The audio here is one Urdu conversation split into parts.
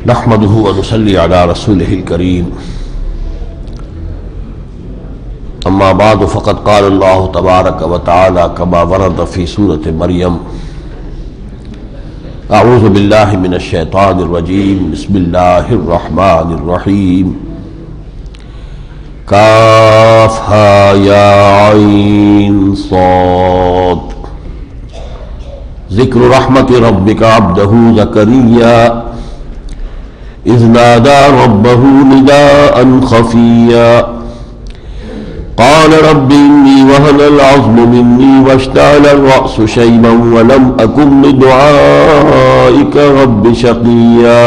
نحمده ونصلي على رسوله الكريم اما بعد فقد قال الله تبارك وتعالى كما ورد في سورة مريم اعوذ بالله من الشيطان الرجيم بسم الله الرحمن الرحيم كافها يا عين صاد ذکر رحمت ربک عبدہ زکریا اذ نادى ربه نداء خفيا قال رب إني وهن العظم مني واشتعل الرأس شيبا ولم أكن بدعائك رب شقيا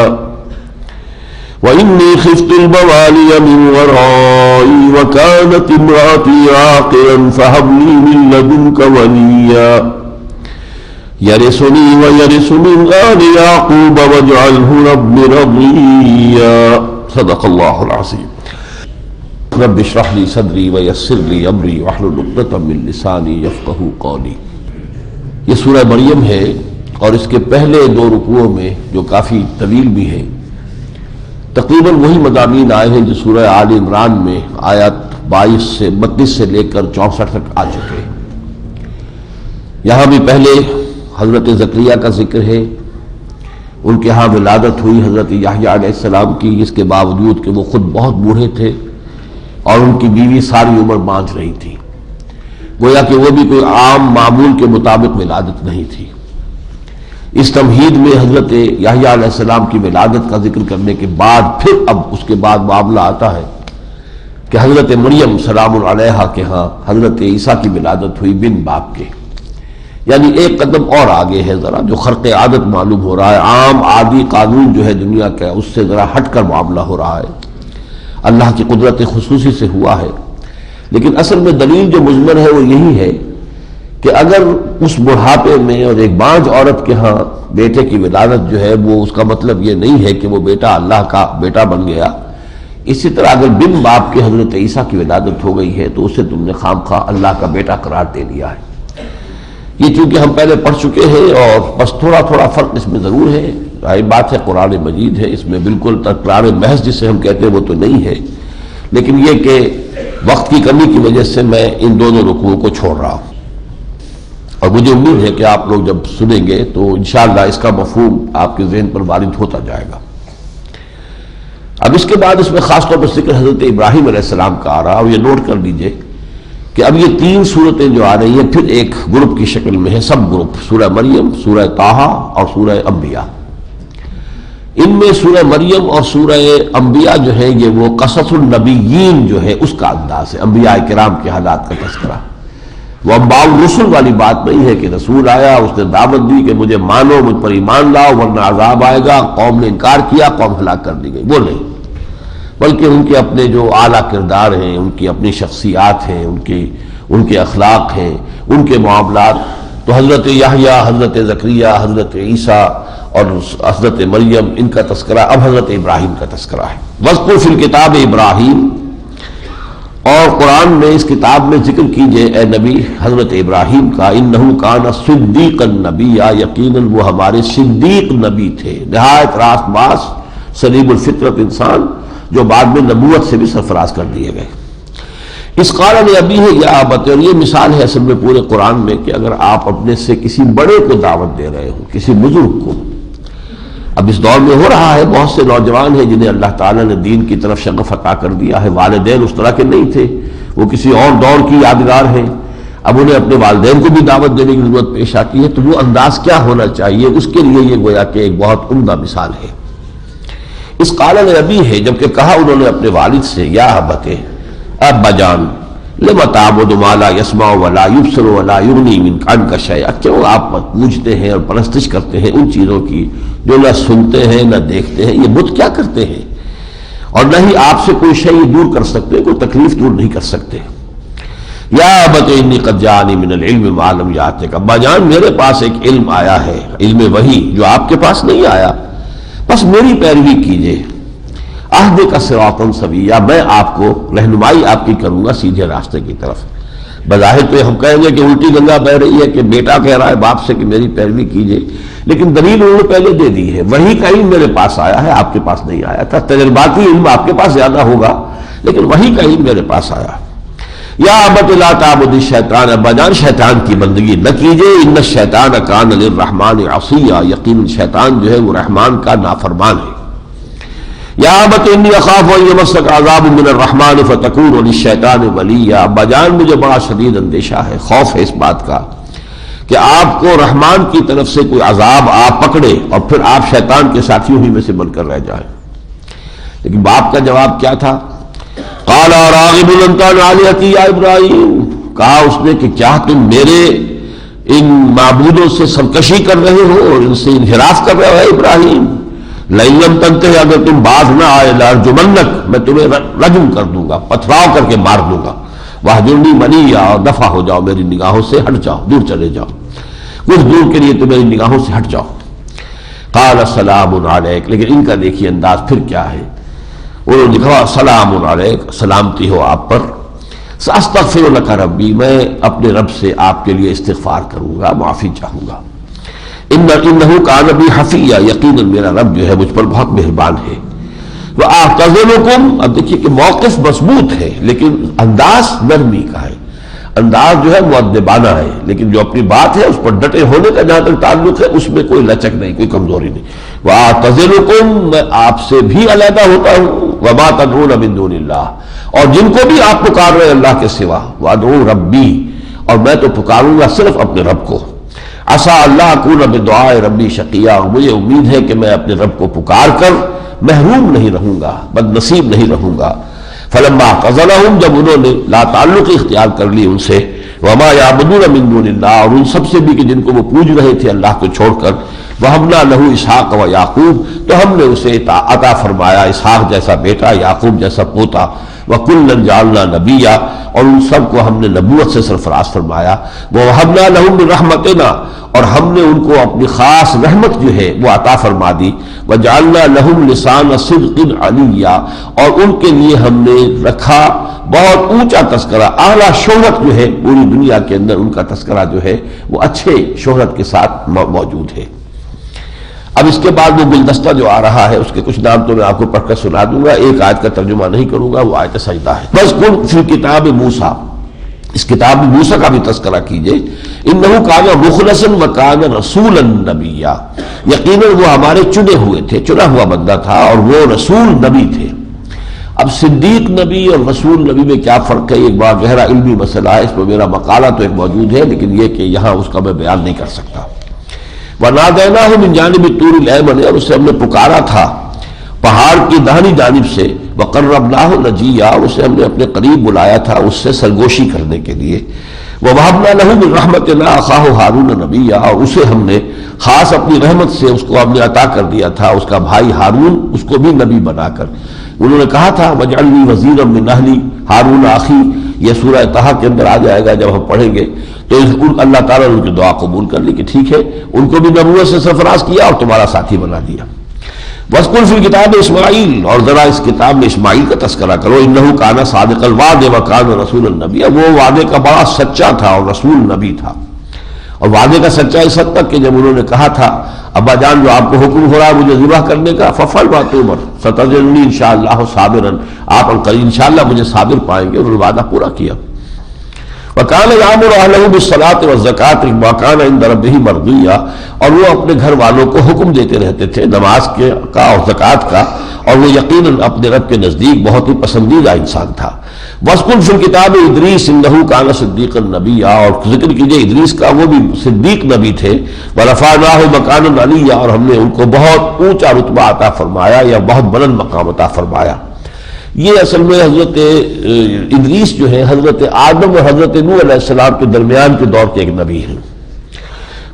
وإني خفت الموالي من ورائي وكانت امرأتي عاقرا فهب لي من لدنك وليا يرثني ويرث من آل يعقوب واجعله رب رضيا صدق الله العظيم رب اشرح لي صدري ويسر لي امري واحلل عقدة من لساني يفقهوا قولي. یہ سورہ مریم ہے اور اس کے پہلے دو رکوعوں میں جو کافی طویل بھی ہے تقریباً وہی مضامین آئے ہیں جو سورہ آل عمران میں آیات 22 سے 32 سے لے کر 64 تک آ چکے. یہاں بھی پہلے حضرت زکریا کا ذکر ہے. ان کے ہاں ولادت ہوئی حضرت یحییٰ علیہ السلام کی، اس کے باوجود کہ وہ خود بہت بوڑھے تھے اور ان کی بیوی ساری عمر بانجھ رہی تھی. گویا کہ وہ بھی کوئی عام معمول کے مطابق ولادت نہیں تھی. اس تمہید میں حضرت یحییٰ علیہ السلام کی ولادت کا ذکر کرنے کے بعد پھر اب اس کے بعد معاملہ آتا ہے کہ حضرت مریم سلام علیہا کے ہاں حضرت عیسیٰ کی ولادت ہوئی بن باپ کے. یعنی ایک قدم اور آگے ہے ذرا، جو خرق عادت معلوم ہو رہا ہے، عام عادی قانون جو ہے دنیا کا اس سے ذرا ہٹ کر معاملہ ہو رہا ہے. اللہ کی قدرت خصوصی سے ہوا ہے. لیکن اصل میں دلیل جو مضمر ہے وہ یہی ہے کہ اگر اس بڑھاپے میں اور ایک بانجھ عورت کے ہاں بیٹے کی ولادت جو ہے وہ اس کا مطلب یہ نہیں ہے کہ وہ بیٹا اللہ کا بیٹا بن گیا. اسی طرح اگر بن باپ کے حضرت عیسیٰ کی ولادت ہو گئی ہے تو اسے تم نے خام خواہ اللہ کا بیٹا قرار دے دیا ہے. یہ چونکہ ہم پہلے پڑھ چکے ہیں اور بس تھوڑا تھوڑا فرق اس میں ضرور ہے. ظاہر بات ہے قرآن مجید ہے، اس میں بالکل تکرار محض جسے ہم کہتے ہیں وہ تو نہیں ہے. لیکن یہ کہ وقت کی کمی کی وجہ سے میں ان دونوں رکوعوں کو چھوڑ رہا ہوں اور مجھے امید ہے کہ آپ لوگ جب سنیں گے تو انشاءاللہ اس کا مفہوم آپ کے ذہن پر وارد ہوتا جائے گا. اب اس کے بعد اس میں خاص طور پر ذکر حضرت ابراہیم علیہ السلام کا آ رہا، اور یہ نوٹ کر لیجئے کہ اب یہ تین صورتیں جو آ رہی ہیں پھر ایک گروپ کی شکل میں ہے، سب گروپ، سورہ مریم، سورہ طٰہٰ اور سورہ انبیاء. ان میں سورہ مریم اور سورہ انبیاء جو ہے یہ وہ قصص النبیین جو ہے اس کا انداز ہے، انبیاء کرام کے حالات کا تذکرہ. وہ انباء الرسل والی بات نہیں ہے کہ رسول آیا اس نے دعوت دی کہ مجھے مانو، مجھ پر ایمان لاؤ ورنہ عذاب آئے گا، قوم نے انکار کیا، قوم ہلاک کر دی گئی، وہ نہیں. بلکہ ان کے اپنے جو اعلیٰ کردار ہیں، ان کی اپنی شخصیات ہیں، ان کے اخلاق ہیں، ان کے معاملات. تو حضرت یحییٰ، حضرت زکریا، حضرت عیسیٰ اور حضرت مریم، ان کا تذکرہ اب حضرت ابراہیم کا تذکرہ ہے. وَاذْكُرْ فِي الْكِتَابِ ابراہیم، اور قرآن میں اس کتاب میں ذکر کیجئے اے نبی حضرت ابراہیم کا. اِنَّهُ كَانَ صِدِّيقًا نَبِيًّا، یقیناً وہ ہمارے صدیق نبی تھے، نہایت راست باز سلیم الفطرت انسان جو بعد میں نبوت سے بھی سرفراز کر دیے گئے. اس قال لأبیہ یا ابت، اور یہ مثال ہے اصل میں پورے قرآن میں کہ اگر آپ اپنے سے کسی بڑے کو دعوت دے رہے ہوں، کسی بزرگ کو. اب اس دور میں ہو رہا ہے بہت سے نوجوان ہیں جنہیں اللہ تعالیٰ نے دین کی طرف شغف عطا کر دیا ہے، والدین اس طرح کے نہیں تھے، وہ کسی اور دور کی یادگار ہیں. اب انہیں اپنے والدین کو بھی دعوت دینے کی ضرورت پیش آتی ہے، تو وہ انداز کیا ہونا چاہیے، اس کے لیے یہ گویا کہ ایک بہت عمدہ مثال ہے. اس قال ابی ہے جبکہ کہا انہوں نے اپنے والد سے، یا ابت، ابا جان، لم تعبد ما لا يسمع ولا يبصر ولا يغني عنك شيئا، کیوں آپ پوجتے ہیں اور پرستش کرتے ہیں ان چیزوں کی جو نہ سنتے ہیں نہ دیکھتے ہیں. یہ بت کیا کرتے ہیں اور نہ ہی آپ سے کوئی شے دور کر سکتے، کوئی تکلیف دور نہیں کر سکتے. یا ابت انی قد جاءنی من العلم ما لم یاتک، ابا جان میرے پاس ایک علم آیا ہے، علم وحی جو آپ کے پاس نہیں آیا، بس میری پیروی کیجئے. اہدک صراطا سویا، میں آپ کو رہنمائی آپ کی کروں گا سیدھے راستے کی طرف. بظاہر تو ہم کہیں گے کہ الٹی گنگا بہ رہی ہے کہ بیٹا کہہ رہا ہے باپ سے کہ میری پیروی کیجیے، لیکن دلیل انہوں نے پہلے دے دی ہے۔ وحی کا علم میرے پاس آیا ہے، آپ کے پاس نہیں آیا تھا۔ تجرباتی علم آپ کے پاس زیادہ ہوگا، لیکن وحی کا علم میرے پاس آیا۔ یا ابت لا تعبد الشیطان، ابا جان شیطان کی بندگی نہ کیجیے، ان الشیطان کان للرحمن عصیا، یقیناً شیطان جو ہے وہ رحمان کا نافرمان ہے۔ یا ابت انی اخاف ان یمسک عذاب من الرحمن فتکون للشیطان ولیا، ابا جان مجھے بڑا شدید اندیشہ ہے، خوف ہے اس بات کا کہ آپ کو رحمان کی طرف سے کوئی عذاب آپ پکڑے اور پھر آپ شیطان کے ساتھیوں ہی میں سے بن کر رہ جائیں۔ لیکن باپ کا جواب کیا تھا؟ قال راغب انت عن آلہتی یا ابراہیم، کہا اس نے کہ کیا تم میرے ان معبودوں سے سرکشی کر رہے ہو اور ان سے انحراف کر رہے ہو ابراہیم؟ لئن لم تنتہی، اگر تم باز نہ آئے لارجمنک، میں تمہیں رجم کر دوں گا، پتھراؤ کر کے مار دوں گا، واہجرنی ملیا، اور دفع ہو جاؤ میری نگاہوں سے، ہٹ جاؤ، دور چلے جاؤ، کچھ دور کے لیے تو میری نگاہوں سے ہٹ جاؤ۔ قال سلام علیک، لیکن ان کا دیکھیے انداز پھر کیا ہے، انہوں نے کہا سلام علیک، سلامتی ہو آپ پر، ساستغفر لک ربی، میں اپنے رب سے آپ کے لیے استغفار کروں گا، معافی چاہوں گا۔ انہ کان بی حفیہ، یقیناً میرا رب جو ہے مجھ پر بہت مہربان ہے۔ وَأَعْتَزِلُكُمْ، اب دیکھیے کہ موقف مضبوط ہے لیکن انداز نرمی کا ہے، انداز جو ہے مؤدبانہ ہے، لیکن جو اپنی بات ہے اس پر ڈٹے ہونے کا جہاں تک تعلق ہے اس میں کوئی لچک نہیں، کوئی کمزوری نہیں۔ وَأَعْتَزِلُكُمْ، میں آپ سے بھی علیحدہ ہوتا ہوں، وَمَا تَدْعُونَ مِن دُونِ اللَّهِ، اور جن کو بھی آپ پکار رہے اللہ کے سوا، وَأَدْعُو رَبِّي، اور میں تو پکاروں گا صرف اپنے رب کو۔ عسیٰ اللہ اکون بدعاء ربی شقیہ، مجھے امید ہے کہ میں اپنے رب کو پکار کر محروم نہیں رہوں گا، بد نصیب نہیں رہوں گا۔ فلما اعتزلہم، جب انہوں نے لا تعلق اختیار کر لی ان سے، وما یعبدون من دون اللہ، اور ان سب سے بھی کہ جن کو وہ پوج رہے تھے اللہ کو چھوڑ کر، وہبنا لہ اسحاق و یعقوب، تو ہم نے اسے عطا فرمایا اسحاق جیسا بیٹا، یعقوب جیسا پوتا، وَكُلًّا جَعَلْنَا نَبِيًّا، اور ان سب کو ہم نے نبوت سے سرفراز فرمایا، وَوَهَبْنَا لَهُم مِّن رَحْمَتِنَا، اور ہم نے ان کو اپنی خاص رحمت جو ہے وہ عطا فرما دی، وَجَعَلْنَا لَهُمْ لِسَانَ صِدْقٍ عَلِيًّا، اور ان کے لیے ہم نے رکھا بہت اونچا تذکرہ، اعلیٰ شہرت جو ہے پوری دنیا کے اندر ان کا تذکرہ جو ہے وہ اچھے شہرت کے ساتھ موجود ہے۔ اب اس کے بعد وہ گلدستہ جو آ رہا ہے اس کے کچھ نام تو میں آپ کو پڑھ کر سنا دوں گا، ایک آیت کا ترجمہ نہیں کروں گا، وہ آیت سجدہ ہے۔ بس کن فی کتاب موسیٰ، اس کتاب موسیٰ کا بھی تذکرہ کیجئے، انہ کان مخلصا وکان رسولا نبیا، یقیناً وہ ہمارے چنے ہوئے تھے، چنا ہوا بندہ تھا اور وہ رسول نبی تھے۔ اب صدیق نبی اور رسول نبی میں کیا فرق ہے، ایک بڑا گہرا علمی مسئلہ ہے، اس پر میرا مقالہ تو ایک موجود ہے لیکن یہ کہ یہاں اس کا میں بیان نہیں کر سکتا۔ وَنَادَيْنَاهُ مِنْ جَانِبِ الطُّورِ الْأَيْمَنِ، اور اسے ہم نے پکارا تھا پہاڑ کی داہنی جانب سے، وَقَرَّبْنَاهُ نَجِيًّا، اور اسے ہم نے اپنے قریب بلایا تھا اس سے سرگوشی کرنے کے لیے، وَوَهَبْنَا لَهُ مِنْ رَحْمَتِنَا أَخَاهُ هَارُونَ نَبِيًّا، اور اسے ہم نے خاص اپنی رحمت سے اس کو ہم نے عطا کر دیا تھا اس کا بھائی ہارون، اس کو بھی نبی بنا کر۔ انہوں نے کہا تھا وَاجْعَلْ لِي وَزِيرًا مِنْ أَهْلِي هَارُونَ أَخِي، یہ سورہ طٰہٰ کے اندر آ جائے گا جب ہم پڑھیں گے، تو اللہ تعالیٰ نے ان کی دعا قبول کر لی کہ ٹھیک ہے، ان کو بھی نبوت سے سرفراز کیا اور تمہارا ساتھی بنا دیا۔ وَاذْكُرْ فِي الْكِتَابِ اسماعیل، اور ذرا اس کتاب میں اسماعیل کا تذکرہ کرو، انہ کان صادق الوعد وکان رسولا نبیا، وہ وعدے کا بڑا سچا تھا اور رسول نبی تھا۔ اور وعدے کا سچا اس حد تک کہ جب انہوں نے کہا تھا ابا جان جو آپ کو حکم ہو رہا ہے مجھے ذبح کرنے کا، فَفْعَلْ مَا تُؤْمَرُ سَتَجِدُنِی انشاءاللہ صابرا، آپ عنقریب انشاءاللہ مجھے صابر پائیں گے، انہوں نے وعدہ پورا کیا۔ وَكَانَ يَأْمُرُ أَهْلَهُ بِالصَّلَاةِ وَالزَّكَاةِ وَكَانَ عِندَ رَبِّهِ مَرْضِيًّا، اور وہ اپنے گھر والوں کو حکم دیتے رہتے تھے نماز کا اور زکوٰۃ کا، اور وہ یقیناً اپنے رب کے نزدیک بہت ہی پسندیدہ انسان تھا۔ وَاذْكُرْ فِي الْكِتَابِ إِدْرِيسَ إِنَّهُ كَانَ صِدِّيقًا نَبِيًّا، اور ذکر کیجئے ادریس کا، وہ بھی صدیق نبی تھے۔ وَرَفَعْنَاهُ مَكَانًا عَلِيًّا، اور ہم نے ان کو بہت اونچا رتبہ عطا فرمایا یا بہت بلند مقام عطا فرمایا۔ یہ اصل میں حضرت ادریس جو ہے حضرت آدم اور حضرت نوح علیہ السلام کے درمیان کے دور کے ایک نبی ہیں۔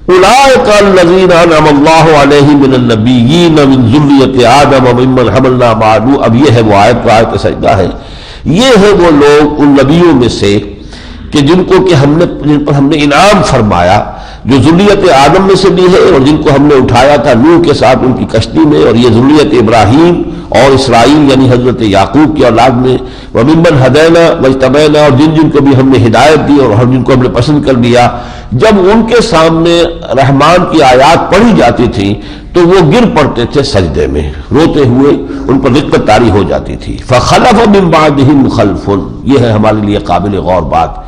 اولئک الذین انعم اللہ علیہم من النبیین من ذریۃ آدم وممن حملنا مع نوح، اب یہ ہے وہ آیت سجدہ ہے، یہ ہے وہ لوگ ان نبیوں میں سے کہ جن پر ہم نے انعام فرمایا، جو ذریت آدم میں سے بھی ہے اور جن کو ہم نے اٹھایا تھا نوح کے ساتھ ان کی کشتی میں، اور یہ ذریت ابراہیم اور اسرائیل یعنی حضرت یعقوب کی اولاد میں، وَمِمَّنْ هَدَيْنَا وَاجْتَبَيْنَا، اور جن کو بھی ہم نے ہدایت دی اور جن کو ہم نے پسند کر لیا، جب ان کے سامنے رحمان کی آیات پڑھی جاتی تھی تو وہ گر پڑتے تھے سجدے میں روتے ہوئے، ان پر رقت طاری ہو جاتی تھی۔ فَخَلَفَ مِن بَعْدِهِمْ خَلْفٌ، یہ ہے ہمارے لیے قابل غور بات۔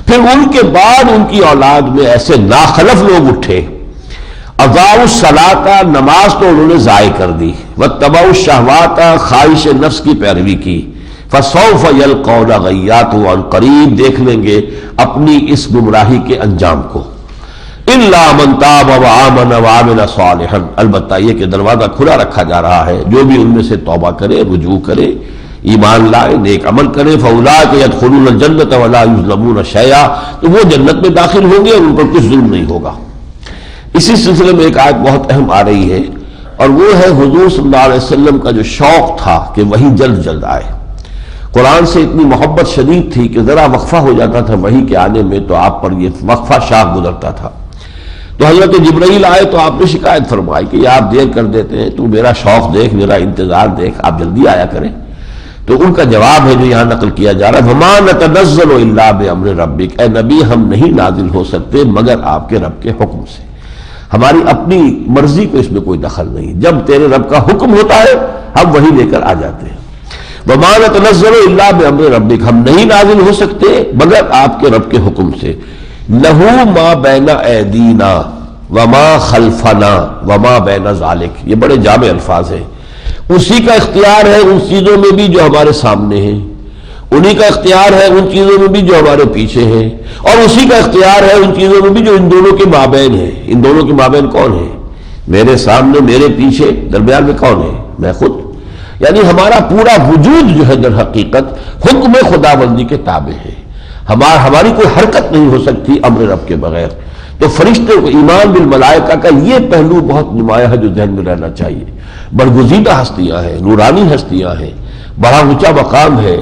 پھر ان کے بعد ان کی اولاد میں ایسے ناخلف لوگ اٹھے، اضاعوا الصلاۃ، نماز تو انہوں نے ضائع کر دی، واتبعوا الشہوات، خواہش نفس کی پیروی کی، فسوف یلقون غیا، تو عن قریب دیکھ لیں گے اپنی اس گمراہی کے انجام کو۔ الا من تاب وآمن وعمل صالحا، البتہ یہ کہ دروازہ کھلا رکھا جا رہا ہے، جو بھی ان میں سے توبہ کرے، رجوع کرے، ایمان لائے، نیک عمل کرے، فاولئک یدخلون الجنۃ ولا یظلمون شیئا، تو وہ جنت میں داخل ہوں گے اور ان پر کچھ ظلم نہیں ہوگا۔ اسی سلسلے میں ایک آیت بہت اہم آ رہی ہے، اور وہ ہے حضور صلی اللہ علیہ وسلم کا جو شوق تھا کہ وہی جلد جلد آئے۔ قرآن سے اتنی محبت شدید تھی کہ ذرا وقفہ ہو جاتا تھا وحی کے آنے میں تو آپ پر یہ وقفہ شاق گزرتا تھا۔ تو حضرت جبرائیل آئے تو آپ نے شکایت فرمائی کہ یہ آپ دیر کر دیتے ہیں، تو میرا شوق دیکھ، میرا انتظار دیکھ، آپ جلدی آیا کریں۔ تو ان کا جواب ہے جو یہاں نقل کیا جا رہا ہے، وَمَا نَتَنَزَّلُ إِلَّا بِأَمْرِ رَبِّكَ، اے نبی ہم نہیں نازل ہو سکتے مگر آپ کے رب کے حکم سے، ہماری اپنی مرضی کو اس میں کوئی دخل نہیں، جب تیرے رب کا حکم ہوتا ہے ہم وہی لے کر آ جاتے ہیں۔ وَمَا نَتَنَزَّلُ إِلَّا بِأَمْرِ رَبِّكَ، ہم نہیں نازل ہو سکتے مگر آپ کے رب کے حکم سے۔ لَهُ مَا بَيْنَ أَيْدِينَا وَمَا خَلْفَنَا وَمَا بَيْنَ ذَلِكَ، یہ بڑے جامع الفاظ ہیں۔ اسی کا اختیار ہے ان چیزوں میں بھی جو ہمارے سامنے ہیں، انہی کا اختیار ہے ان چیزوں میں بھی جو ہمارے پیچھے ہیں، اور اسی کا اختیار ہے ان چیزوں میں بھی جو ان دونوں کے مابین ہے۔ ان دونوں کے مابین کون ہے؟ میرے سامنے، میرے پیچھے، درمیان میں کون ہے؟ میں خود۔ یعنی ہمارا پورا وجود جو ہے در حقیقت حکم خداوندی کے تابع ہے، ہماری کوئی حرکت نہیں ہو سکتی امر رب کے بغیر۔ تو فرشتے کو ایمان بالملائکہ کا یہ پہلو بہت نمایاں ہے جو ذہن میں رہنا چاہیے۔ برگزیدہ ہستیاں ہیں، نورانی ہستیاں ہیں، بڑا اونچا مقام ہے،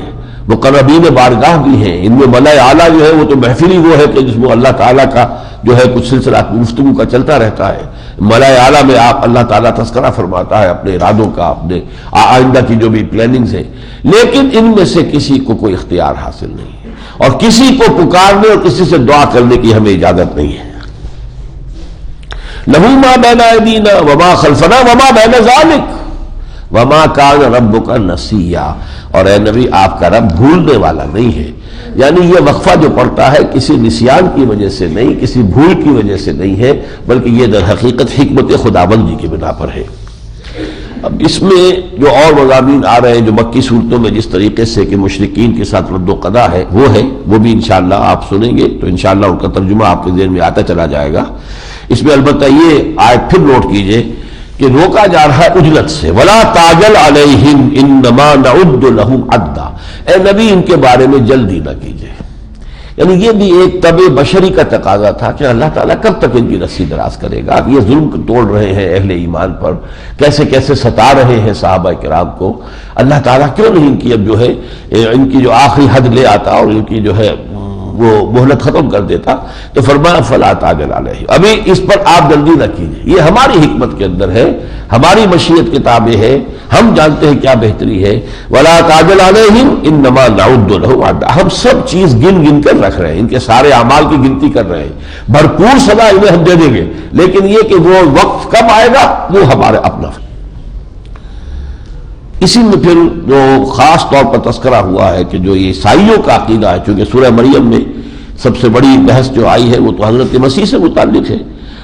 مقربین بارگاہ بھی ہیں، ان میں ملائے اعلیٰ جو ہے وہ تو محفل ہی وہ ہے کہ جس میں اللہ تعالیٰ کا جو ہے کچھ سلسلہ گفتگو کا چلتا رہتا ہے۔ ملائے اعلیٰ میں آپ اللہ تعالیٰ تذکرہ فرماتا ہے اپنے ارادوں کا، اپنے آئندہ کی جو بھی پلاننگز ہیں، لیکن ان میں سے کسی کو کوئی اختیار حاصل نہیں ہے، اور کسی کو پکارنے اور کسی سے دعا کرنے کی ہمیں اجازت نہیں ہے۔ لَهُ مَا بَيْنَ أَيْدِينَا وَمَا خَلْفَنَا وَمَا بَيْنَ ذَلِكَ وَمَا كَانَ رَبُّكَ نَسِيًّا، اور اے نبی آپ کا رب بھولنے والا نہیں ہے۔ یعنی یہ وقفہ جو پڑتا ہے کسی نسیان کی وجہ سے نہیں، کسی بھول کی وجہ سے نہیں ہے، بلکہ یہ در حقیقت حکمت خداوندی کی بنا پر ہے۔ اب اس میں جو اور مضامین آ رہے ہیں جو مکی صورتوں میں جس طریقے سے کہ مشرکین کے ساتھ رد و قضا ہے وہ بھی انشاءاللہ آپ سنیں گے تو انشاءاللہ ان کا ترجمہ آپ کے ذہن میں آتا چلا جائے گا۔ اس میں البتہ یہ آیت پھر نوٹ کیجئے کہ روکا جا رہا ہے عجلت سے، وَلَا تَعْجَلْ عَلَيْهِمْ إِنَّمَا نَعُدُّ لَهُمْ عَدًّا، اے نبی ان کے بارے میں جلدی نہ کیجئے۔ یعنی یہ بھی ایک طبع بشری کا تقاضا تھا کہ اللہ تعالیٰ کب تک ان کی رسی دراز کرے گا؟ اب یہ ظلم توڑ رہے ہیں اہل ایمان پر، کیسے کیسے ستا رہے ہیں صحابہ کرام کو، اللہ تعالیٰ کیوں نہیں ان کی اب جو ہے ان کی جو آخری حد لے آتا اور ان کی جو ہے وہ مہلت ختم کر دیتا؟ تو فرمایا فلا تعجل علیہ، ابھی اس پر آپ جلدی نہ کیجیے، یہ ہماری حکمت کے اندر ہے، ہماری مشیت کے تابع ہے، ہم جانتے ہیں کیا بہتری ہے۔ ولا تعجل علیہم انما نعد لهم عدا، ہم سب چیز گن گن کر رکھ رہے ہیں، ان کے سارے اعمال کی گنتی کر رہے ہیں، بھرپور سزا انہیں ہم دے دیں گے، لیکن یہ کہ وہ وقت کب آئے گا وہ ہمارے اپنا۔ اسی میں پھر جو خاص طور پر تذکرہ ہوا ہے کہ جو یہ عیسائیوں کا عقیدہ ہے، چونکہ سورہ مریم میں سب سے بڑی بحث جو آئی ہے وہ تو حضرت مسیح سے متعلق ہے،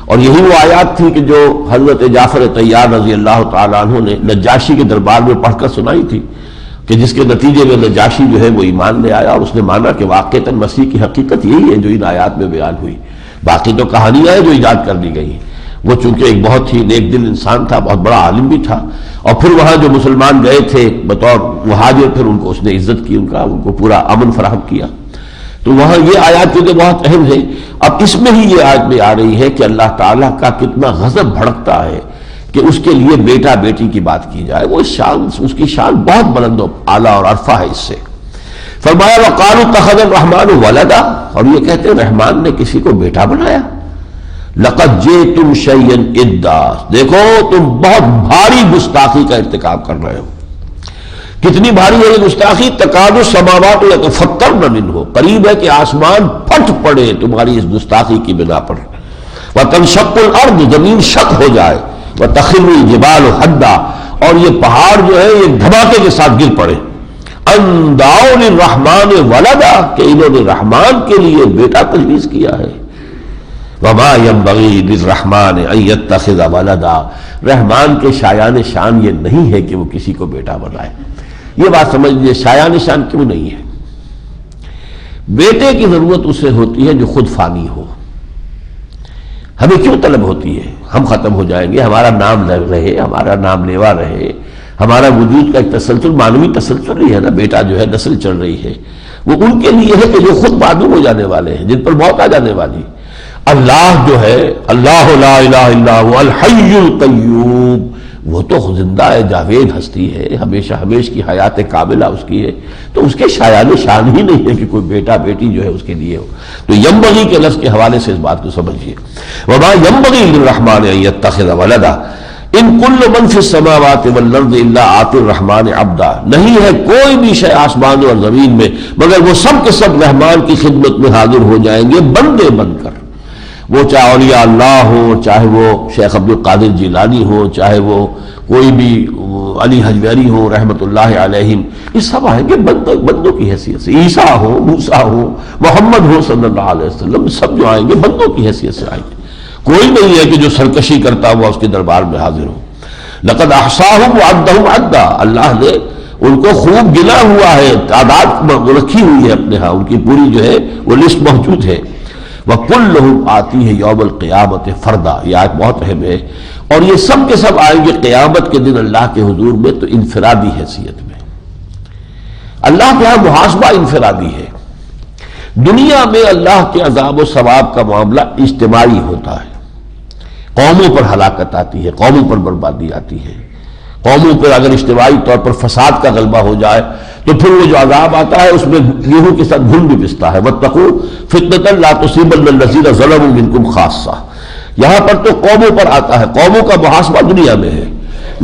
اور یہی وہ آیات تھی کہ جو حضرت جعفر طیار رضی اللہ تعالیٰ عنہ نے نجاشی کے دربار میں پڑھ کر سنائی تھی، کہ جس کے نتیجے میں نجاشی جو ہے وہ ایمان لے آیا اور اس نے مانا کہ واقعتاً مسیح کی حقیقت یہی ہے جو ان آیات میں بیان ہوئی، باقی تو کہانیاں ہیں جو ایجاد کر دی گئی ہیں۔ وہ چونکہ ایک بہت ہی نیک دل انسان تھا، بہت بڑا عالم بھی تھا، اور پھر وہاں جو مسلمان گئے تھے بطور مہاجر، پھر ان کو اس نے عزت کی، ان کو پورا امن فراہم کیا۔ تو وہاں یہ آیات کیونکہ بہت اہم ہے، اب اس میں ہی یہ آیت میں آ رہی ہے کہ اللہ تعالیٰ کا کتنا غضب بھڑکتا ہے کہ اس کے لیے بیٹا بیٹی کی بات کی جائے، وہ اس کی شان بہت بلند و اعلیٰ اور عرفہ ہے اس سے۔ فرمایا وقالوا اتخذ الرحمن ولدا، اور یہ کہتے ہیں رحمان نے کسی کو بیٹا بنایا. لقد جئتم شیئا ادا، دیکھو تم بہت بھاری گستاخی کا ارتکاب کر رہے ہو. کتنی بھاری ہے یہ گستاخی؟ تکاد السماوات یتفطرن منہ، قریب ہے کہ آسمان پھٹ پڑے تمہاری اس گستاخی کی بنا پر. وتنشق الارض، زمین شق ہو جائے. وتخر الجبال حدا، اور یہ پہاڑ جو ہے یہ دھماکے کے ساتھ گر پڑے. ان دعوا للرحمن ولدا، کہ انہوں نے رحمان کے لیے بیٹا تجویز کیا ہے. وما ينبغي للرحمن ان يتخذ ولدا، رحمان کے شایان شان یہ نہیں ہے کہ وہ کسی کو بیٹا بنائے. یہ بات سمجھ لیجیے، شایان شان کیوں نہیں ہے؟ بیٹے کی ضرورت اسے ہوتی ہے جو خود فانی ہو. ہمیں کیوں طلب ہوتی ہے؟ ہم ختم ہو جائیں گے، ہمارا نام رہے، ہمارا نام لیوا رہے، ہمارا وجود کا ایک تسلسل، معنوی تسلسل رہی ہے نا، بیٹا جو ہے نسل چل رہی ہے. وہ ان کے لیے ہے کہ جو خود معدوم ہو جانے والے ہیں، جن پر موت آ جانے والی. اللہ جو ہے اللہ لا الہ الا هو الحی القیوم، وہ تو زندہ ہے، جاوید ہستی ہے، ہمیشہ ہمیش کی حیات کاملہ اس کی ہے. تو اس کے شایان شان ہی نہیں ہے کہ کوئی بیٹا بیٹی جو ہے اس کے لیے ہو. تو ینبغی کے لفظ کے حوالے سے اس بات کو سمجھیے. وما ینبغی للرحمن ان یتخذ ولدا ان کل من فی السماوات والارض الا آتی الرحمن عبدا، نہیں ہے کوئی بھی شے آسمان اور زمین میں مگر وہ سب کے سب رحمان کی خدمت میں حاضر ہو جائیں گے بندے بن کر. وہ چاہے اولیاء اللہ ہو، چاہے وہ شیخ عبد القادر جیلانی ہو، چاہے وہ کوئی بھی علی حجویری ہو رحمۃ اللہ علیہم، یہ سب آئیں گے بندوں کی حیثیت سے. عیسیٰ ہو، موسیٰ ہو، محمد ہو صلی اللہ علیہ وسلم، سب جو آئیں گے بندوں کی حیثیت سے آئیں گے. کوئی نہیں ہے کہ جو سرکشی کرتا ہوا اس کے دربار میں حاضر ہو. لقد احصاهم وعدهم عدا، اللہ نے ان کو خوب گنا ہوا ہے، تعداد رکھی ہوئی ہے اپنے ہاں، ان کی پوری جو ہے وہ لسٹ موجود ہے. وَكُلُّهُمْ آتِيهِ يَوْمَ الْقِيَامَةِ فَرْدًا، یہ آیت بہت اہم ہے. اور یہ سب کے سب آئیں گے قیامت کے دن اللہ کے حضور میں تو انفرادی حیثیت میں. اللہ کے ہاں محاسبہ انفرادی ہے. دنیا میں اللہ کے عذاب و ثواب کا معاملہ اجتماعی ہوتا ہے. قوموں پر ہلاکت آتی ہے، قوموں پر بربادی آتی ہے. قوموں پر اگر اجتماعی طور پر فساد کا غلبہ ہو جائے تو پھر وہ جو عذاب آتا ہے اس میں گیہوں کے ساتھ گھن بھی پستا ہے. واتقوا فتنة لا تصيبن الذين ظلموا منكم خاصة، یہاں پر تو قوموں پر آتا ہے. قوموں کا محاسبہ دنیا میں ہے،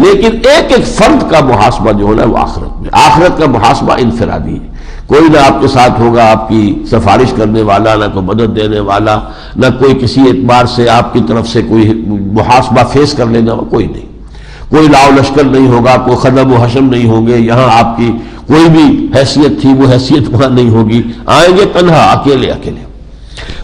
لیکن ایک ایک فرد کا محاسبہ جو ہے وہ آخرت میں. آخرت کا محاسبہ انفرادی ہے. کوئی نہ آپ کے ساتھ ہوگا آپ کی سفارش کرنے والا، نہ کوئی مدد دینے والا، نہ کوئی کسی اعتبار سے آپ کی طرف سے کوئی محاسبہ فیس کر لینا، کوئی نہیں. کوئی لاؤ لشکر نہیں ہوگا، کوئی خدم و حشم نہیں ہوں گے. یہاں آپ کی کوئی بھی حیثیت تھی وہ حیثیت وہاں نہیں ہوگی. آئیں گے تنہا، اکیلے اکیلے.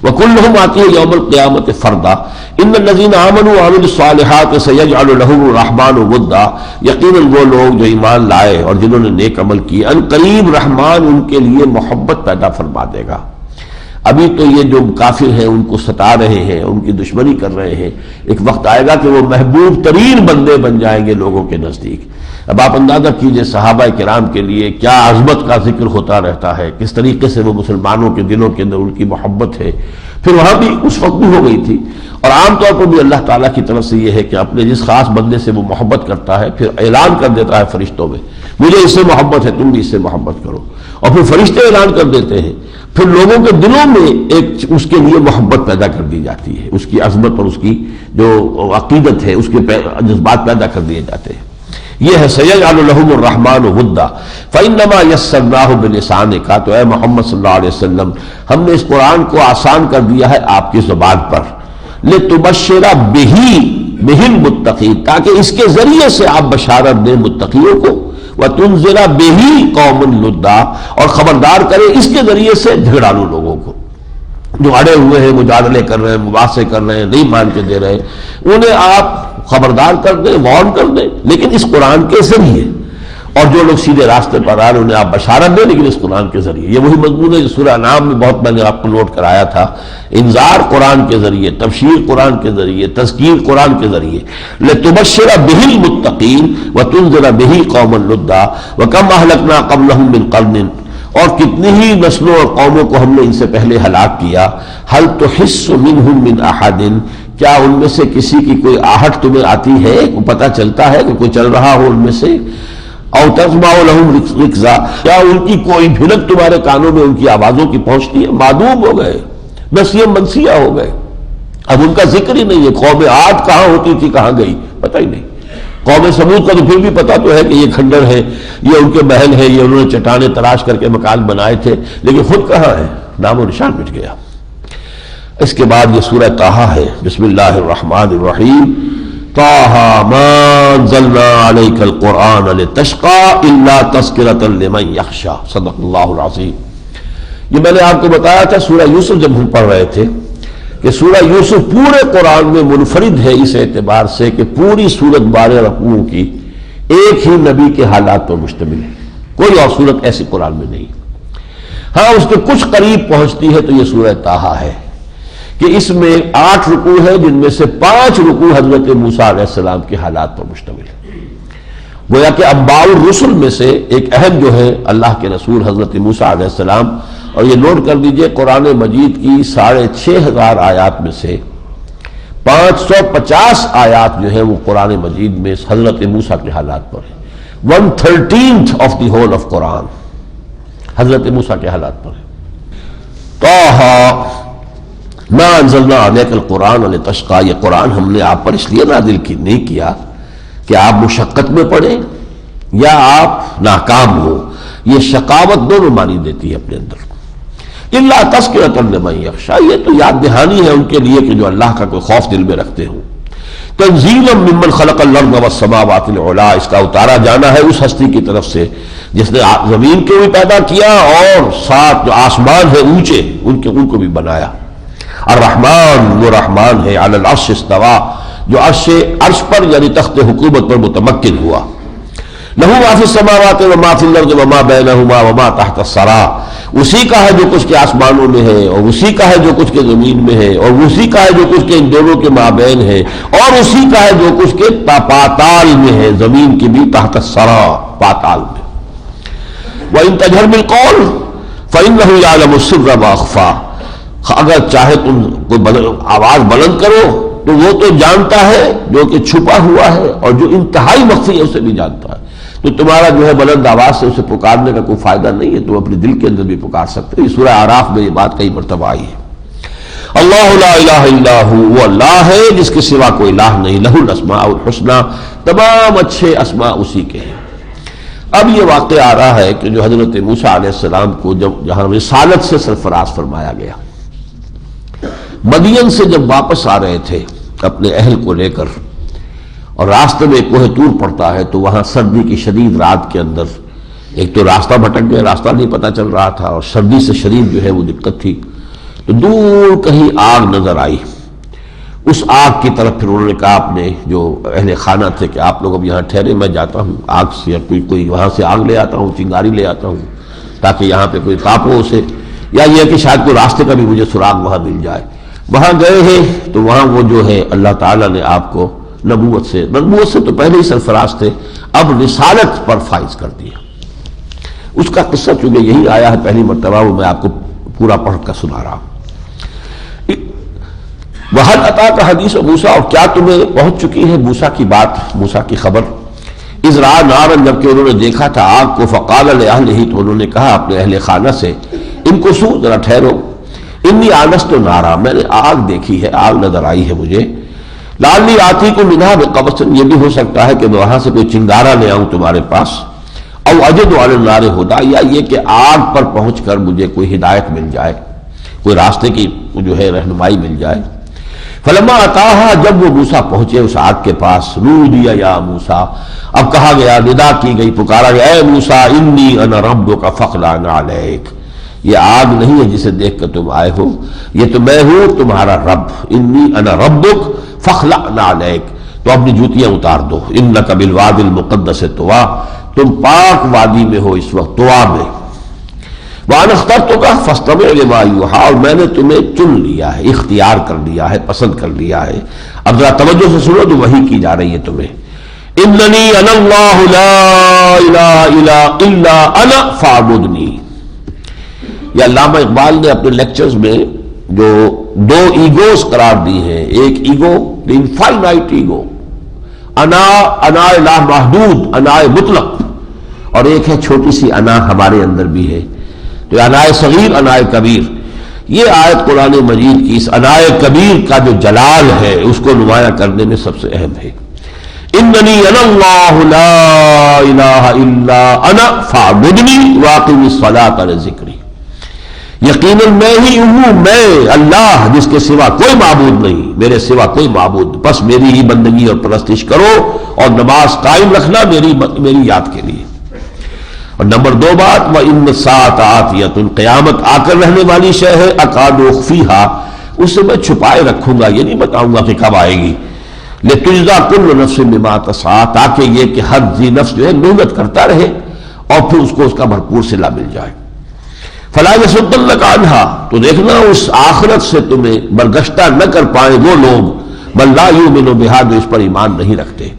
وَكُلُّهُمْ آتِيهِ يَوْمَ الْقِيَامَةِ فَرْدًا إِنَّ الَّذِينَ آمَنُوا وَعَمِلُوا الصَّالِحَاتِ سَيَجْعَلُ لَهُمُ الرَّحْمَنُ وُدًّا، یقیناً وہ لوگ جو ایمان لائے اور جنہوں نے نیک عمل کیے ان قریب رحمان ان کے لیے محبت پیدا فرما دے گا. ابھی تو یہ جو کافر ہیں ان کو ستا رہے ہیں، ان کی دشمنی کر رہے ہیں، ایک وقت آئے گا کہ وہ محبوب ترین بندے بن جائیں گے لوگوں کے نزدیک. اب آپ اندازہ کیجئے صحابہ کرام کے لیے کیا عظمت کا ذکر ہوتا رہتا ہے، کس طریقے سے وہ مسلمانوں کے دلوں کے اندر ان کی محبت ہے. پھر وہاں بھی اس وقت بھی ہو گئی تھی. اور عام طور پر بھی اللہ تعالیٰ کی طرف سے یہ ہے کہ اپنے جس خاص بندے سے وہ محبت کرتا ہے پھر اعلان کر دیتا ہے فرشتوں میں، مجھے اس سے محبت ہے، تم بھی اس سے محبت کرو. اور پھر فرشتے اعلان کر دیتے ہیں. پھر لوگوں کے دلوں میں ایک اس کے لیے محبت پیدا کر دی جاتی ہے، اس کی عظمت اور اس کی جو عقیدت ہے اس کے جذبات پیدا کر دیے جاتے ہیں. یہ ہے سیجعل لہم الرحمن ودا فانما یسرناہ بلسانک، تو اے محمد صلی اللہ علیہ وسلم ہم نے اس قرآن کو آسان کر دیا ہے آپ کی زبان پر. لتبشر بہ المتقین، تاکہ اس کے ذریعے سے آپ بشارت دیں متقیوں کو. وتنذر بہ قوم لدا، اور خبردار کریں اس کے ذریعے سے جھگڑالو لوگوں کو جو اڑے ہوئے ہیں، مجادلے کر رہے ہیں، مباحثے کر رہے ہیں، نہیں مان کے دے رہے، انہیں آپ خبردار کر دیں، وارن کر دیں، لیکن اس قرآن کے ذریعے. اور جو لوگ سیدھے راستے پر آ رہے ہیں انہیں آپ بشارت دیں، لیکن اس قرآن کے ذریعے. یہ وہی مضمون ہے جو سورہ انعام میں بہت میں نے آپ کو نوٹ کرایا تھا. انذار قرآن کے ذریعے، تبشیر قرآن کے ذریعے، تذکیر قرآن کے ذریعے. لتبشر بہ المتقین وتنذر بہ قوما لدا وکم اہلکنا قبلہم من قرن، اور کتنی ہی نسلوں اور قوموں کو ہم نے ان سے پہلے ہلاک کیا. هل تحس منہم من احد، کیا ان میں سے کسی کی کوئی آہٹ تمہیں آتی ہے، کو پتہ چلتا ہے کہ کوئی چل رہا ہو ان میں سے؟ اور تسمع لہم رکزا، کیا ان کی کوئی بھنک تمہارے کانوں میں ان کی آوازوں کی پہنچتی ہے؟ معدوم ہو گئے، نسیم منسیہ ہو گئے، اب ان کا ذکر ہی نہیں ہے۔ قوم عاد کہاں ہوتی تھی، کہاں گئی، پتہ ہی نہیں۔ قوم سمود کا تو پھر بھی پتہ تو ہے کہ یہ کھنڈر ہے، یہ ان کے محل ہے، یہ انہوں نے چٹانیں تراش کر کے مکان بنائے تھے، لیکن خود کہاں ہے، نام و نشان مٹ گیا۔ اس کے بعد یہ سورہ طٰہٰ ہے۔ بسم اللہ الرحمن الرحیم، طٰہٰ ما انزلنا علیک القرآن لتشقی الا تذکرۃ لمن یخشی، صدق اللہ العظیم۔ یہ میں نے آپ کو بتایا تھا سورہ یوسف جب ہم پڑھ رہے تھے کہ سورہ یوسف پورے قرآن میں منفرد ہے اس اعتبار سے کہ پوری سورت 12 رکوعوں کی ایک ہی نبی کے حالات پر مشتمل ہے، کوئی اور سورت ایسی قرآن میں نہیں۔ ہاں اس کے کچھ قریب پہنچتی ہے تو یہ سورہ طٰہٰ ہے کہ اس میں 8 رکوع ہے، جن میں سے 5 رکوع حضرت موسیٰ علیہ السلام کے حالات پر مشتمل ہے۔ گویا کہ انباء الرسل میں سے ایک اہم جو ہے اللہ کے رسول حضرت موسیٰ علیہ السلام، اور یہ نوٹ کر لیجئے قرآن مجید کی 6500 آیات میں سے 550 آیات جو ہے وہ قرآن مجید میں حضرت موسیٰ کے حالات پر ہے۔ 1/13 آف دی ہول آف قرآن حضرت موسیٰ کے حالات پر ہے۔ طٰہٰ ما انزلنا علیک القرآن لتشقی، یہ قرآن ہم نے آپ پر اس لیے نازل نہیں کیا کہ آپ مشقت میں پڑیں یا آپ ناکام ہو، یہ شقاوت دونوں معنی دیتی ہے اپنے اندر۔ الا تذکرۃ لمن یخشی، یہ تو یاد دہانی ہے ان کے لیے کہ جو اللہ کا کوئی خوف دل میں رکھتے ہوں۔ تنزیلا ممن خلق الارض والسماوات العلی، اس کا اتارا جانا ہے اس ہستی کی طرف سے جس نے زمین کو بھی پیدا کیا اور ساتھ جو آسمان ہے اونچے ان کو بھی بنایا۔ الرحمن، وہ رحمان ہے، علی العرش استویٰ، جو عرش پر یعنی تخت حکومت پر متمکن ہوا۔ لہ ما فی السماوات وما فی الارض وما بینہما وما تحت الثری، اسی کا ہے جو کچھ کے آسمانوں میں ہے اور اسی کا ہے جو کچھ کے زمین میں ہے اور اسی کا ہے جو کچھ کے ان دونوں کے مابین ہے اور اسی کا ہے جو کچھ کے پاتال میں ہے، زمین کی بھی تحت الثری، پاتال میں۔ وَإِن تَجْهَرْ بِالْقَوْلِ فَإِنَّهُ يَعْلَمُ السِّرَّ وَأَخْفَى، اگر چاہے تم کوئی آواز بلند کرو تو وہ تو جانتا ہے جو کہ چھپا ہوا ہے اور جو انتہائی مخفی ہے اسے بھی جانتا ہے۔ تو تمہارا جو ہے بلند آواز سے اسے پکارنے کا کوئی فائدہ نہیں ہے، تم اپنے دل کے اندر بھی پکار سکتے ہو۔ سورہ اعراف میں یہ بات کئی مرتبہ آئی ہے۔ اللہ لا الہ الا ہو، وہ اللہ ہے جس کے سوا کوئی الہ نہیں، لہ الاسماء الحسنی، تمام اچھے اسماء اسی کے ہیں۔ اب یہ واقعہ آ رہا ہے کہ جو حضرت موسیٰ علیہ السلام کو جہاں رسالت سے سرفراز فرمایا گیا، مدین سے جب واپس آ رہے تھے اپنے اہل کو لے کر، اور راستے میں کوہ طور پڑتا ہے تو وہاں سردی کی شدید رات کے اندر ایک تو راستہ بھٹک گئے، راستہ نہیں پتہ چل رہا تھا اور سردی سے شدید جو ہے وہ دقت تھی، تو دور کہیں آگ نظر آئی۔ اس آگ کی طرف پھر انہوں نے کہا اپنے جو اہل خانہ تھے کہ آپ لوگ اب یہاں ٹھہرے، میں جاتا ہوں آگ سے، یا کوئی وہاں سے آگ لے آتا ہوں، چنگاری لے آتا ہوں تاکہ یہاں پہ کوئی تاپ ہو اسے، یا یہ کہ شاید کوئی راستے کا بھی مجھے سراغ وہاں مل جائے۔ وہاں گئے ہیں تو وہاں وہ جو ہے اللہ تعالیٰ نے آپ کو نبوت سے تو پہلے ہی سرفراز تھے، اب رسالت پر فائز کر دیا۔ اس کا قصہ چونکہ یہی آیا ہے پہلی مرتبہ، وہ میں آپ کو پورا پڑھ کر سنا رہا ہوں۔ وَهَلْ أَتَاكَ حَدِيثُ موسیٰ، اور کیا تمہیں پہنچ چکی ہے موسیٰ کی بات، موسیٰ کی خبر؟ اِذْ رَأَىٰ نَارًا، جبکہ انہوں نے دیکھا تھا آگ کو، فَقَالَ لِأَهْلِهِ، تو انہوں نے کہا اپنے اہل خانہ سے، امکثوا، ذرا ٹھہرو، انی آنست نارا، میں نے آگ دیکھی ہے، آگ نظر آئی ہے مجھے، لعلی آتیکم منہا بقبس، یہ بھی ہو سکتا ہے کہ میں وہاں سے کوئی چنگارہ لے آؤں تمہارے پاس، او اجد علی النار ہدی، یا یہ کہ آگ پر پہنچ کر مجھے کوئی ہدایت مل جائے، کوئی راستے کی جو ہے رہنمائی مل جائے۔ فلما اتاہا، جب وہ موسیٰ پہنچے اس آگ کے پاس، نودی یا موسیٰ، اب کہا گیا، ندا کی گئی، پکارا گیا، اے موسیٰ انی انا ربک فاخلع علیک، یہ آگ نہیں ہے جسے دیکھ کر تم آئے ہو، یہ تو میں ہوں تمہارا رب، انی انا ربک فاخلع علیک، تو اپنی جوتیاں اتار دو، انک بالوادی المقدس طویٰ، تم پاک وادی میں ہو اس وقت، طویٰ میں، وَأَنَا اخْتَرْتُكَ فَاسْتَمِعْ لِمَا يُوحَىٰ، اور میں نے تمہیں چن لیا ہے، اختیار کر لیا ہے، پسند کر لیا ہے۔ اب ذرا توجہ سے سنو تو وحی کی جا رہی ہے تمہیں، اِنَّنِي أَنَا اللَّهُ لَا إِلَٰهَ إِلَّا أَنَا فَاعْبُدْنِي۔ یہ علامہ اقبال نے اپنے لیکچرز میں جو 2 ایگوز قرار دی ہیں، ایک ایگو انفائنائٹ ایگو، انا الہ محدود، انا مطلق، اور ایک ہے چھوٹی سی انا ہمارے اندر بھی ہے، تو انائے صغیر انائے کبیر، یہ آیت قرآن مجید کی اس انائے کبیر کا جو جلال ہے اس کو نمایاں کرنے میں سب سے اہم ہے۔ اننی انا اللہ لا الہ الا انا فاعبدنی واقم الصلاۃ لذکری، یقیناً میں ہی ہوں، میں اللہ جس کے سوا کوئی معبود نہیں، میرے سوا کوئی معبود، بس میری ہی بندگی اور پرستش کرو اور نماز قائم رکھنا میری یاد کے لیے۔ اور نمبر 2 بات، وَإِنَّ السَّاعَةَ آتِيَةٌ، قیامت آ کر رہنے والی شے ہے، أَكَادُ أُخْفِيهَا، اسے میں چھپائے رکھوں گا، یہ نہیں بتاؤں گا کہ کب آئے گی، لِتُجْزَىٰ كُلُّ نَفْسٍ بِمَا تَسْعَىٰ، تاکہ یہ کہ ہر ذی نفس جو ہے محنت کرتا رہے اور پھر اس کو اس کا بھرپور صلہ مل جائے۔ فَلَا يَصُدَّنَّكَ عَنْهَا، تو دیکھنا اس آخرت سے تمہیں برگشتہ نہ کر پائے وہ لوگ، بل لا یؤمنوا بہا، جو اس پر ایمان نہیں رکھتے،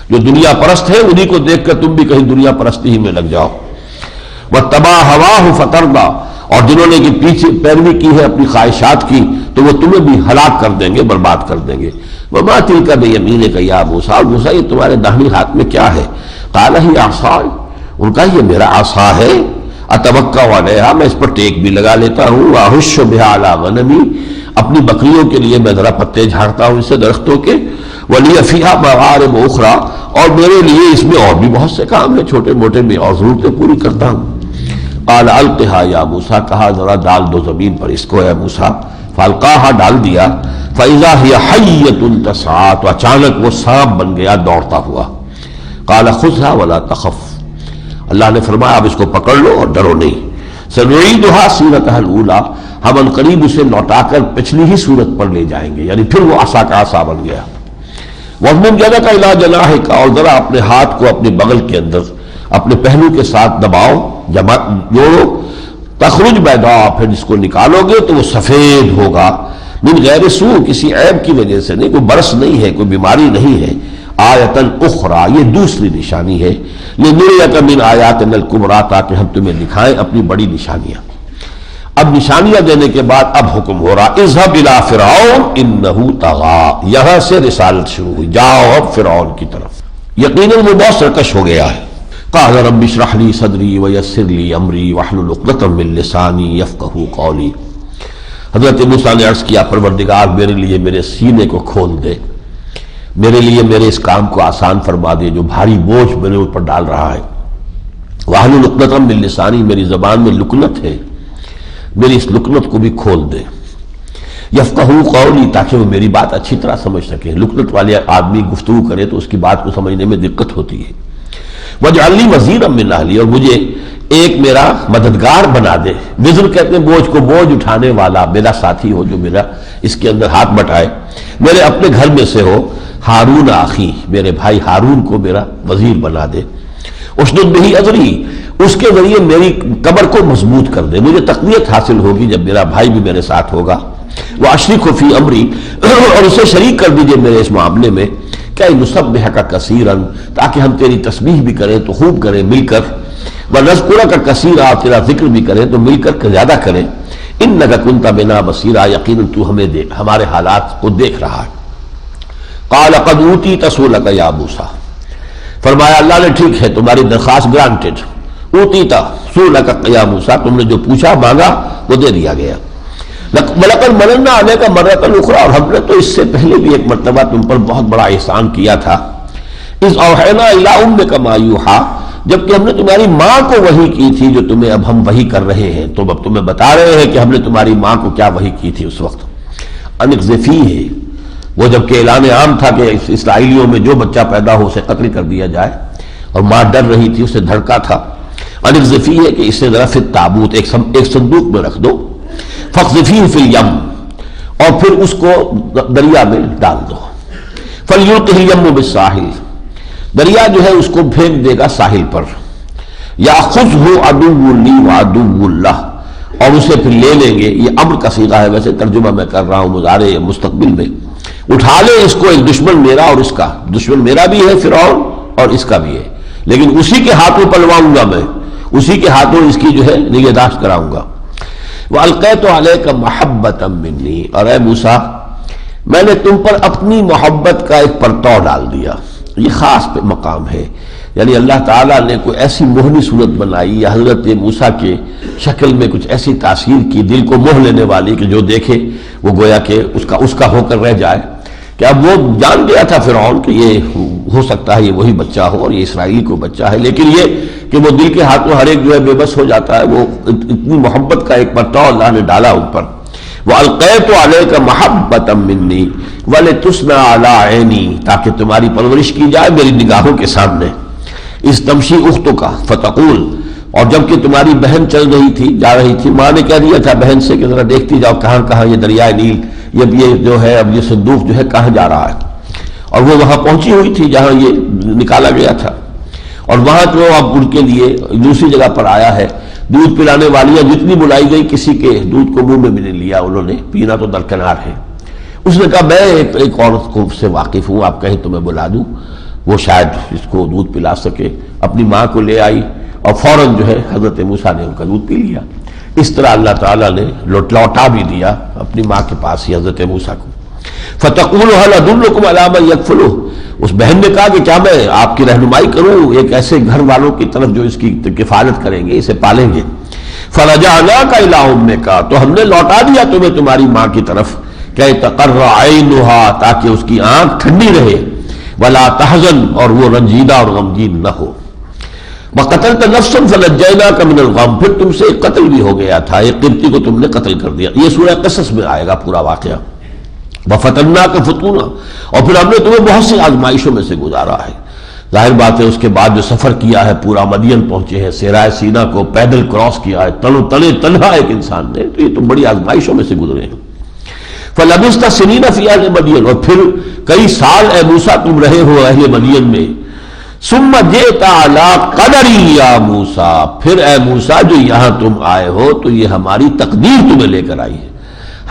جو دنیا پرست ہے انہی کو دیکھ کر تم بھی کہیں دنیا پرستی ہی میں لگ جاؤ۔ وَاتَّبَعَ هَوَاهُ فَتَرْضَىٰ، اور جنہوں نے پیچھے پیروی کی ہے اپنی خواہشات کی تو وہ تمہیں بھی ہلاک کر دیں گے، برباد کر دیں گے۔ وَمَا تِلْكَ بِيَمِينِكَ يَا موسیٰ، موسیٰ یہ تمہارے داہنی ہاتھ میں کیا ہے؟ قَالَ هِيَ عَصَايَ، ان کا یہ میرا عصا ہے، أَتَوَكَّأُ عَلَيْهَا، میں اس پر ٹیک بھی لگا لیتا ہوں، وَأَحُشُّ بِهَا عَلَىٰ غَنَمِي، اپنی بکریوں کے لیے میں ذرا پتے جھاڑتا ہوں اس سے درختوں کے، وَلِيَ فِيهَا مَآرِبُ أُخْرَىٰ، اور میرے لیے اس میں اور بھی بہت سے کام ہیں، چھوٹے موٹے میں اور ضرورتیں پوری کرتا ہوں۔ قال القها یا موسیٰ، کہا ذرا ڈال دو زمین پر اس کو اے موسیٰ، فالقاها ڈال دیا، فاذا هي حیۃ تسعیٰ، تو اچانک وہ سانپ بن گیا دوڑتا ہوا۔ قال خذها ولا تخف، اللہ نے فرمایا اب اس کو پکڑ لو اور ڈرو نہیں۔ سنعیدها سیرتها الاولیٰ، ہم ان قریب اسے لوٹا کر پچھلی ہی صورت پر لے جائیں گے، یعنی پھر وہ عصا کا عصا بن گیا۔ وَاضْمُمْ يَدَكَ إِلَىٰ جَنَاحِكَ، اور ذرا اپنے ہاتھ کو اپنے بغل کے اندر اپنے پہلو کے ساتھ دباؤ، جوڑو، تخرج بیضاء، پھر جس کو نکالو گے تو وہ سفید ہوگا، من غیر سوء، کسی عیب کی وجہ سے نہیں، کوئی برس نہیں ہے، کوئی بیماری نہیں ہے۔ آیتن اخرى، یہ دوسری نشانی ہے، لنریک من آیاتنا الکبریٰ، تاکہ ہم تمہیں دکھائیں اپنی بڑی نشانیاں۔ اب نشانیاں دینے کے بعد اب حکم ہو رہا، اذهب الى فرعون انه طغى، یہاں سے رسالت شروع ہوئی، جاؤ اب فرعون کی طرف، یقیناً وہ بہت سرکش ہو گیا ہے۔ قال رب اشرح لي صدری ويسر لي امری واحلل عقدۃ من لسانی یفقهوا قولی، حضرت موسیٰ نے عرض کیا پروردگار میرے لیے میرے سینے کو کھول دے، میرے لیے میرے اس کام کو آسان فرما دے جو بھاری بوجھ میرے اوپر ڈال رہا ہے۔ واحلل عقدۃ من لسانی، میری زبان میں لکنت ہے، میری اس لکنت کو بھی کھول دے۔ یفقهوا قولی، تاکہ وہ میری بات اچھی طرح سمجھ سکے، لکنت والے آدمی گفتگو کرے تو اس کی بات کو سمجھنے میں دقت ہوتی ہے۔ وَاجْعَلْ لِي وَزِيرًا مِّنْ أَهْلِي، اور مجھے ایک میرا مددگار بنا دے، وزر کہتے ہیں بوجھ کو، بوجھ اٹھانے والا، میرا ساتھی ہو جو میرا اس کے اندر ہاتھ بٹائے، میرے اپنے گھر میں سے ہو۔ ہارون اخی، میرے بھائی ہارون کو میرا وزیر بنا دے۔ اشدد بہ اذری، اس کے ذریعے میری کمر کو مضبوط کر دے، مجھے تقویت حاصل ہوگی جب میرا بھائی بھی میرے ساتھ ہوگا۔ واشرکہ فی امری، اور اسے شریک کر دیجئے میرے اس معاملے میں، کہ نسبحک کثیرا، تاکہ ہم تیری تسبیح بھی کریں تو خوب کریں مل کر، ونذکرک کثیرا، تیرا ذکر بھی کریں تو مل کر زیادہ کریں۔ انک کنت بنا بصیرا، یقیناً تو ہمیں ہمارے حالات کو دیکھ رہا ہے۔ قال قد اوتیت سؤلک یا موسیٰ، فرمایا اللہ نے ٹھیک ہے تمہاری درخواست گرانٹڈ، اوتیت سؤلک یا موسیٰ، تم نے جو پوچھا مانگا وہ دے دیا گیا۔ وَلَقَدْ مَنَنَّا عَلَيْكَ مَرَّةً أُخْرَىٰ، اور ہم نے تو اس سے پہلے بھی ایک مرتبہ تم پر بہت بڑا احسان کیا تھا۔ إِذْ أَوْحَيْنَا إِلَىٰ أُمِّكَ مَا يُوحَىٰ، جبکہ ہم نے تمہاری ماں کو وحی کی تھی جو تمہیں اب ہم وحی کر رہے ہیں، تو اب تمہیں بتا رہے ہیں کہ ہم نے تمہاری ماں کو کیا وحی کی تھی اس وقت۔ أَنِ اقْذِفِيهِ، وہ جبکہ اعلان عام تھا کہ اسرائیلیوں میں جو بچہ پیدا ہو اسے قتل کر دیا جائے، اور ماں ڈر رہی تھی، اسے دھڑکا تھا۔ أَنِ اقْذِفِيهِ، کہ اسے ذرا فی التابوت، ایک صندوق میں رکھ دو، فَاقْذِفِيهِ فِي الْيَمِّ، اور پھر اس کو دریا میں ڈال دو۔ فَلْيُلْقِهِ الْيَمُّ بِالسَّاحِلِ، دریا جو ہے اس کو پھینک دے گا ساحل پر۔ يَأْخُذْهُ عَدُوٌّ لِّي وَعَدُوٌّ لَّهُ، اور اسے پھر لے لیں گے، یہ امر کا صیغہ ہے، ویسے ترجمہ میں کر رہا ہوں مضارع مستقبل میں، اٹھا لے اس کو، ایک دشمن میرا اور اس کا، دشمن میرا بھی ہے فرعون اور اس کا بھی ہے، لیکن اسی کے ہاتھوں پلواؤں گا میں، اسی کے ہاتھوں اس کی جو ہے نگہداشت کراؤں گا۔ وَأَلْقَيْتُ عَلَيْكَ مَحَبَّةً مِّنِّي، اور اے موسیٰ میں نے تم پر اپنی محبت کا ایک پرتو ڈال دیا۔ یہ خاص مقام ہے، یعنی اللہ تعالیٰ نے کوئی ایسی موہنی صورت بنائی یا حضرت موسیٰ کے شکل میں کچھ ایسی تاثیر کی دل کو موہ لینے والی کہ جو دیکھے وہ گویا کہ اس کا ہو کر رہ جائے، کہ اب وہ جان گیا تھا فرعون کہ یہ ہو سکتا ہے یہ وہی بچہ ہو اور یہ اسرائیلی کوئی بچہ ہے، لیکن یہ کہ وہ دل کے ہاتھوں ہر ایک جو ہے بے بس ہو جاتا ہے، وہ اتنی محبت کا ایک پرتو اللہ نے ڈالا ان پر۔ وَأَلْقَيْتُ عَلَيْكَ مَحَبَّةً مِّنِّي وَلِتُصْنَعَ عَلَىٰ عَيْنِي، تاکہ تمہاری پرورش کی جائے میری نگاہوں کے سامنے۔ اس تمشی اختک فتقول، اور جب کہ تمہاری بہن چل رہی تھی جا رہی تھی، ماں نے کہہ دیا تھا بہن سے کہ ذرا دیکھتی جاؤ کہاں کہاں یہ دریائے نیل یہ جو ہے اب یہ صندوق جو ہے کہاں جا رہا ہے، اور وہ وہاں پہنچی ہوئی تھی جہاں یہ نکالا گیا تھا، اور وہاں جو اب ان کے لیے دوسری جگہ پر آیا ہے، دودھ پلانے والیاں جتنی بلائی گئی کسی کے دودھ کو منہ میں بھی نہیں لیا انہوں نے، پینا تو درکنار ہے۔ اس نے کہا میں ایک عورت کو سے واقف ہوں، آپ کہیں تو میں بلا دوں، وہ شاید اس کو دودھ پلا سکے۔ اپنی ماں کو لے آئی اور فوراً جو ہے حضرت موسیٰ نے ان کا دودھ پی لیا۔ اس طرح اللہ تعالیٰ نے لوٹا بھی دیا اپنی ماں کے پاس ہی حضرت موسیٰ کو۔ فَتَقُولُ هَلْ أَدُلُّكُمْ عَلَىٰ مَن يَكْفُلُهُ، اس بہن نے کہا کہ کیا میں آپ کی رہنمائی کروں ایک ایسے گھر والوں کی طرف جو اس کی کفالت کریں گے، اسے پالیں گے۔ فَرَجَعْنَاكَ إِلَىٰ أُمِّكَ، تو ہم نے لوٹا دیا تمہیں تمہاری ماں کی طرف، کہ تقر عینها، تاکہ اس کی آنکھ ٹھنڈی رہے، ولا تحزن، اور وہ رنجیدہ اور غمگین نہ ہو۔ وقتلت نفسا فنجیناک من الغم، پھر تم سے ایک قتل بھی ہو گیا تھا، ایک قبطی کو تم نے قتل کر دیا۔ یہ سورہ قصص میں آئے گا پورا واقعہ۔ وفتناک فتونا، اور پھر ہم نے تمہیں بہت سی آزمائشوں میں سے گزارا ہے۔ ظاہر بات ہے اس کے بعد جو سفر کیا ہے، پورا مدین پہنچے ہیں، صحرائے سینا کو پیدل کراس کیا ہے، تنہا ایک انسان نے، تو یہ تم بڑی آزمائشوں میں سے گزرے ہیں۔ فلبثت سنین فی اہل مدین، اور پھر کئی سال اے موسیٰ تم رہے ہو اہل مدین میں۔ ثم جئت علی قدری یا موسیٰ، پھر اے موسیٰ جو یہاں تم آئے ہو تو یہ ہماری تقدیر تمہیں لے کر آئی ہے،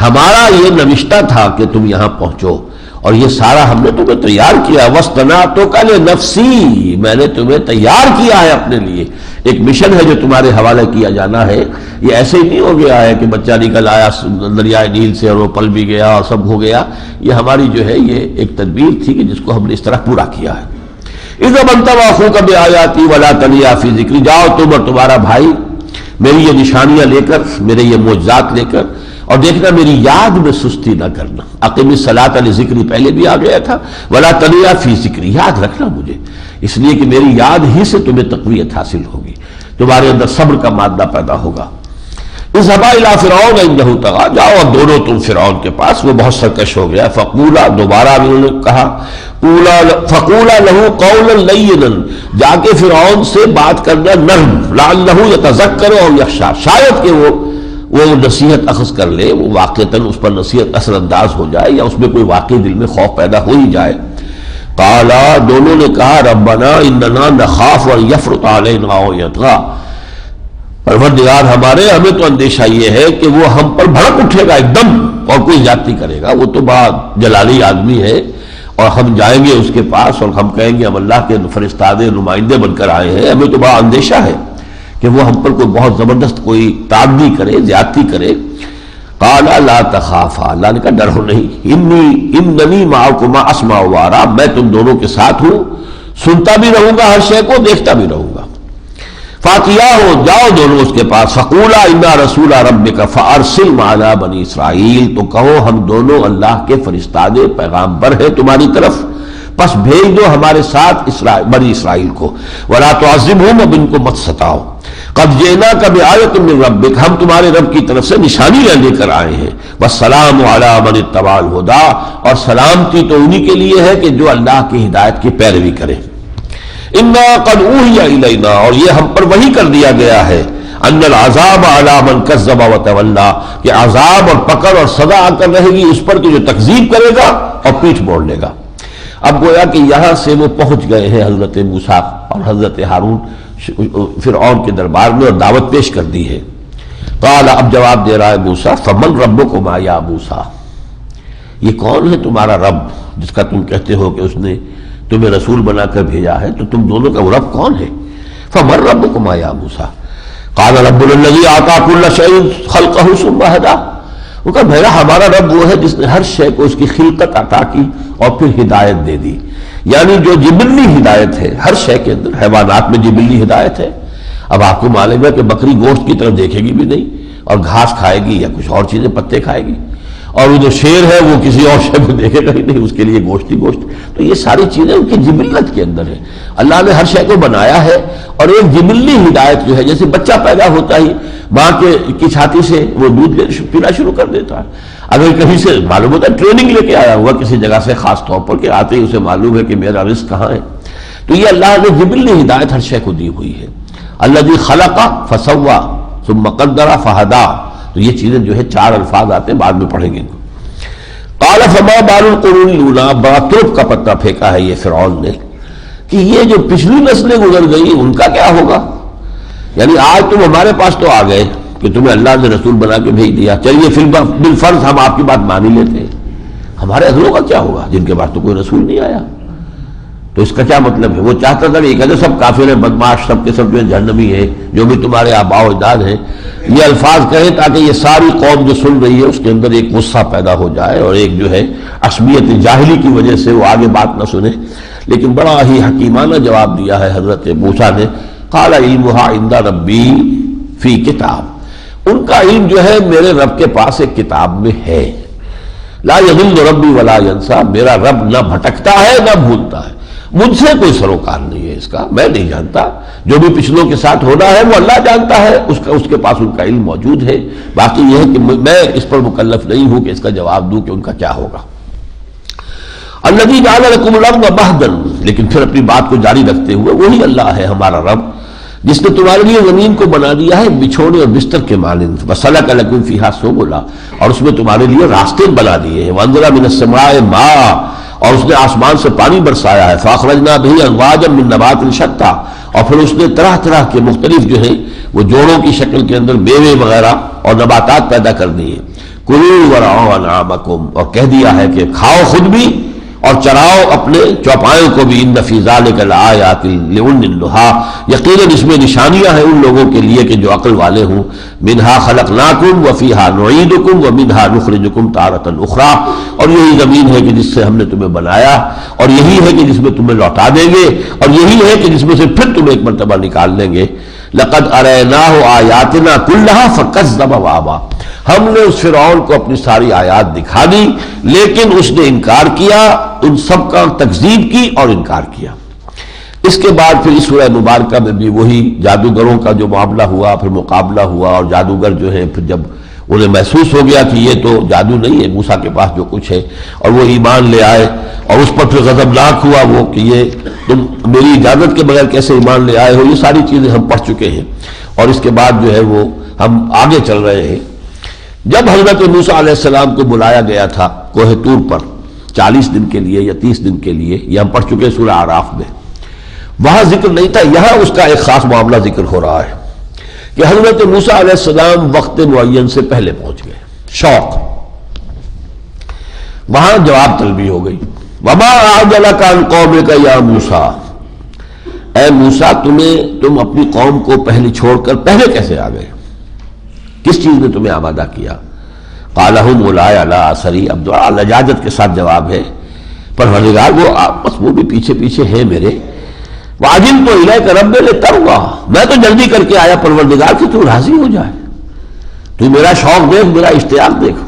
ہمارا یہ نوشتہ تھا کہ تم یہاں پہنچو، اور یہ سارا ہم نے تمہیں تیار کیا۔ وَاصْطَنَعْتُكَ لِنَفْسِي، میں نے تمہیں تیار کیا ہے اپنے لیے، ایک مشن ہے جو تمہارے حوالے کیا جانا ہے۔ یہ ایسے ہی نہیں ہو گیا ہے کہ بچہ نکل آیا دریائے نیل سے اور وہ پل بھی گیا اور سب ہو گیا، یہ ہماری جو ہے یہ ایک تدبیر تھی کہ جس کو ہم نے اس طرح پورا کیا ہے۔ اِذْهَبْ أَنْتَ وَأَخُوكَ بِآيَاتِي وَلَا تَنِيَا فِي ذِكْرِي، جاؤ تم اور تمہارا بھائی میری یہ نشانیاں لے کر، میرے یہ معجزات لے کر، اور دیکھنا میری یاد میں سستی نہ کرنا۔ اقم الصلاۃ لذکری پہلے بھی آ گیا تھا، ولا تنیا فی ذکری، یاد رکھنا مجھے، اس لیے کہ میری یاد ہی سے تمہیں تقویت حاصل ہوگی، تمہارے اندر صبر کا مادہ پیدا ہوگا۔ اذهبا الی فرعون انہ طغی، جاؤ اور دونوں تم فرعون کے پاس، وہ بہت سرکش ہو گیا۔ فقولا، دوبارہ انہوں نے کہا، فقولا لہ قولا لینا، جا کے فرعون سے بات کرنا نرم، لعلہ یتذکر او یخشی، شاید کہ وہ نصیحت اخذ کر لے، وہ واقعتاً اس پر نصیحت اثر انداز ہو جائے، یا اس میں کوئی واقعی دل میں خوف پیدا ہو ہی جائے۔ قالا، دونوں نے کہا، ربنا اننا نخاف ان یفرط علینا او یطغی، پروردگار ہمارے، ہمیں تو اندیشہ یہ ہے کہ وہ ہم پر بھڑک اٹھے گا ایک دم اور کوئی زیادتی کرے گا، وہ تو بڑا جلالی آدمی ہے، اور ہم جائیں گے اس کے پاس اور ہم کہیں گے ہم اللہ کے فرستادے نمائندے بن کر آئے ہیں، ہمیں تو بڑا اندیشہ ہے کہ وہ ہم پر کوئی بہت زبردست کوئی تعدی کرے، زیادتی کرے۔ قال لا تخافا، اللہ نے کہا ڈرو نہیں، اننی معکما اسمع و ارى، میں تم دونوں کے ساتھ ہوں، سنتا بھی رہوں گا ہر شے کو، دیکھتا بھی رہوں گا۔ فاتیاہ، جاؤ دونوں اس کے پاس، فقولا انا رسول ربک فارسل معنا بنی اسرائیل، تو کہو ہم دونوں اللہ کے فرستادے پیغامبر ہیں تمہاری طرف، پس بھیج دو ہمارے ساتھ بنی اسرائیل کو، ولا تعذبہم، اب ان کو مت ستاؤ، قد جئناک بآیۃ من ربک، ہم تمہارے رب کی طرف سے نشانیاں لے کر آئے ہیں، والسلام علی من اتبع الہدی، اور سلامتی تو انہی کے لیے ہے کہ جو اللہ کی ہدایت کی پیروی کرے۔ انا قد اوحی الینا، اور یہ ہم پر وحی کر دیا گیا ہے، ان العذاب علی من کذب وتولی، کہ عذاب اور پکڑ اور سزا آ کر رہے گی اس پر کہ جو تکذیب کرے گا اور پیٹھ موڑ لے گا۔ اب گویا کہ یہاں سے وہ پہنچ گئے ہیں حضرت موسیٰ اور حضرت ہارون فرعون کے دربار میں، اور دعوت پیش کر دی ہے۔ قال، اب جواب دے رہا ہے موسیٰ، فمن ربکما یا موسیٰ، یہ کون ہے تمہارا رب جس کا تم کہتے ہو کہ اس نے تمہیں رسول بنا کر بھیجا ہے، تو تم دونوں کا وہ رب کون ہے؟ فمن ربکما یا موسیٰ، قال ربنا الذی اعطی کل شیء خلقہ ثم ہدی، وہ کہا بھیا ہمارا رب وہ ہے جس نے ہر شے کو اس کی خلقت عطا کی اور پھر ہدایت دے دی، یعنی جو جبلی ہدایت ہے ہر شے کے اندر، حیوانات میں جبلی ہدایت ہے۔ اب آپ کو معلوم ہے کہ بکری گوشت کی طرف دیکھے گی بھی نہیں اور گھاس کھائے گی یا کچھ اور چیزیں پتے کھائے گی، اور وہ جو شیر ہے وہ کسی اور شے کو دیکھے گا ہی نہیں، اس کے لیے گوشت ہی گوشت۔ تو یہ ساری چیزیں ان کی جبلت کے اندر ہے، اللہ نے ہر شے کو بنایا ہے، اور ایک جبلی ہدایت جو ہے جیسے بچہ پیدا ہوتا ہی ماں کی چھاتی سے وہ دودھ پینا شروع کر دیتا ہے، اگر کہیں سے معلوم ہوتا ہے ٹریننگ لے کے آیا ہوا کسی جگہ سے خاص طور پر کہ آتے ہی اسے معلوم ہے کہ میرا رزق کہاں ہے، تو یہ اللہ نے جبلی ہدایت ہر شے کو دی ہوئی ہے۔ الذی خلق فسوی ثم قدر فہدی، تو یہ چیزیں جو ہے 4 الفاظ آتے ہیں، بعد میں پڑھیں گے ان کو۔ قال فما بال القرون الاولی، بڑا ترک کا پتہ پھینکا ہے یہ فرعون نے کہ یہ جو پچھلی نسلیں گزر گئی ان کا کیا ہوگا، یعنی آج تم ہمارے پاس تو آ گئے کہ تمہیں اللہ نے رسول بنا کے بھیج دیا، چلیے بالفرض ہم آپ کی بات مان ہی لیتے ہیں، ہمارے اگلوں کا کیا ہوگا جن کے پاس تو کوئی رسول نہیں آیا؟ تو اس کا کیا مطلب ہے؟ وہ چاہتا تھا یہ کہتے سب کافر ہیں، بدماش سب کے سب جو جہنمی ہے، جو بھی تمہارے آباء و اجداد ہیں، یہ الفاظ کہیں تاکہ یہ ساری قوم جو سن رہی ہے اس کے اندر ایک غصہ پیدا ہو جائے اور ایک جو ہے عصبیت جاہلی کی وجہ سے وہ آگے بات نہ سنے۔ لیکن بڑا ہی حکیمانہ جواب دیا ہے حضرت موسیٰ نے، قال علمها عند ربی فی کتاب، ان کا علم جو ہے میرے رب کے پاس ایک کتاب میں ہے، لا یضل ربی ولا ینسیٰ، میرا رب نہ بھٹکتا ہے نہ بھولتا ہے، مجھ سے کوئی سروکار نہیں ہے اس کا، میں نہیں جانتا، جو بھی پچھلوں کے ساتھ ہونا ہے وہ اللہ جانتا ہے، اس کے پاس ان کا علم موجود ہے، باقی یہ ہے کہ میں اس پر مکلف نہیں ہوں کہ اس کا جواب دوں کہ ان کا کیا ہوگا۔ الذی جعل لکم الارض مہدا، لیکن پھر اپنی بات کو جاری رکھتے ہوئے وہی اللہ ہے ہمارا رب جس نے تمہارے لیے زمین کو بنا دیا ہے بچھونے اور بستر کے مانند، وسلک لکم فیہا سبلا، اور اس میں تمہارے لیے راستے بنا دیے ہیں، وانزل من السماء ماء، اور اس نے آسمان سے پانی برسایا ہے، فاخرجنا بہ ازواجا من نبات شتیٰ، اور پھر اس نے طرح طرح کے مختلف جو ہیں وہ جوڑوں کی شکل کے اندر میوے وغیرہ اور نباتات پیدا کر دیے، کلوا ورعوا انعامکم، اور کہہ دیا ہے کہ کھاؤ خود بھی اور چراؤ اپنے چوپایوں کو بھی، ان فی ذلک لآیات لأولی النہی، یقیناً اس میں نشانیاں ہیں ان لوگوں کے لیے کہ جو عقل والے ہوں، منہا خلقناکم وفیہا نعیدکم ومنہا نخرجکم تارۃ اخری، اور یہی زمین ہے کہ جس سے ہم نے تمہیں بنایا، اور یہی ہے کہ جس میں تمہیں لوٹا دیں گے، اور یہی ہے کہ جس میں سے پھر تمہیں ایک مرتبہ نکال لیں گے۔ لقد اریناہ آیاتنا کلہا فکذب وابا، ہم نے اس فرعون کو اپنی ساری آیات دکھا دی لیکن اس نے انکار کیا، ان سب کا تکذیب کی اور انکار کیا۔ اس کے بعد پھر اس سورہ مبارکہ میں بھی وہی جادوگروں کا جو معاملہ ہوا، پھر مقابلہ ہوا، اور جادوگر جو ہے پھر جب انہیں محسوس ہو گیا کہ یہ تو جادو نہیں ہے، موسیٰ کے پاس جو کچھ ہے، اور وہ ایمان لے آئے، اور اس پر پھر غضبناک ہوا وہ کہ یہ تم میری اجازت کے بغیر کیسے ایمان لے آئے ہو۔ یہ ساری چیزیں ہم پڑھ چکے ہیں، اور اس کے بعد جو ہے وہ ہم آگے چل رہے ہیں۔ جب حضرت موسیٰ علیہ السلام کو بلایا گیا تھا کوہ طور پر 40 دن کے لیے یا 30 دن کے لیے، یہ ہم پڑھ چکے سورہ اعراف میں، وہاں ذکر نہیں تھا، یہاں اس کا ایک خاص معاملہ ذکر ہو رہا ہے کہ حضرت موسیٰ علیہ السلام وقت معین سے پہلے پہنچ گئے، شوق، وہاں جواب طلبی ہو گئی، وما اعجلک عن قومک یا موسیٰ، اے موسیٰ تم اپنی قوم کو پہلے چھوڑ کر پہلے کیسے آ گئے، کس چیز نے تمہیں آمادہ کیا؟ قال هم اولائی علی اثری، اب دعا لجاجت کے ساتھ جواب ہے، پروردگار بس وہ بھی پیچھے پیچھے ہیں میرے، وعجلت الیک رب لترضی، میں تو جلدی کر کے آیا پروردگار کہ تو راضی ہو جائے، تو میرا شوق دیکھ، میرا اشتیاق دیکھ۔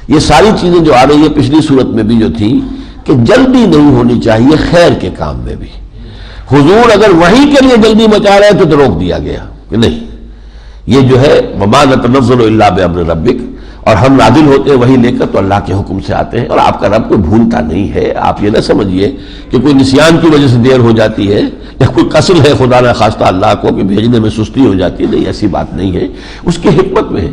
یہ ساری چیزیں جو آ رہی ہے پچھلی صورت میں بھی جو تھی کہ جلدی نہیں ہونی چاہیے خیر کے کام میں بھی، حضور اگر وحی کے لیے جلدی مچا رہے تو روک دیا گیا کہ نہیں، یہ جو ہے وما نتنزل الا بامر ربک، اور ہم نازل ہوتے ہیں وہی لے کر تو اللہ کے حکم سے آتے ہیں، اور آپ کا رب کوئی بھولتا نہیں ہے، آپ یہ نہ سمجھیے کہ کوئی نسیان کی وجہ سے دیر ہو جاتی ہے یا کوئی کسل ہے خدا نہ خواستہ اللہ کو کہ بھیجنے میں سستی ہو جاتی ہے، نہیں، ایسی بات نہیں ہے، اس کی حکمت میں ہے۔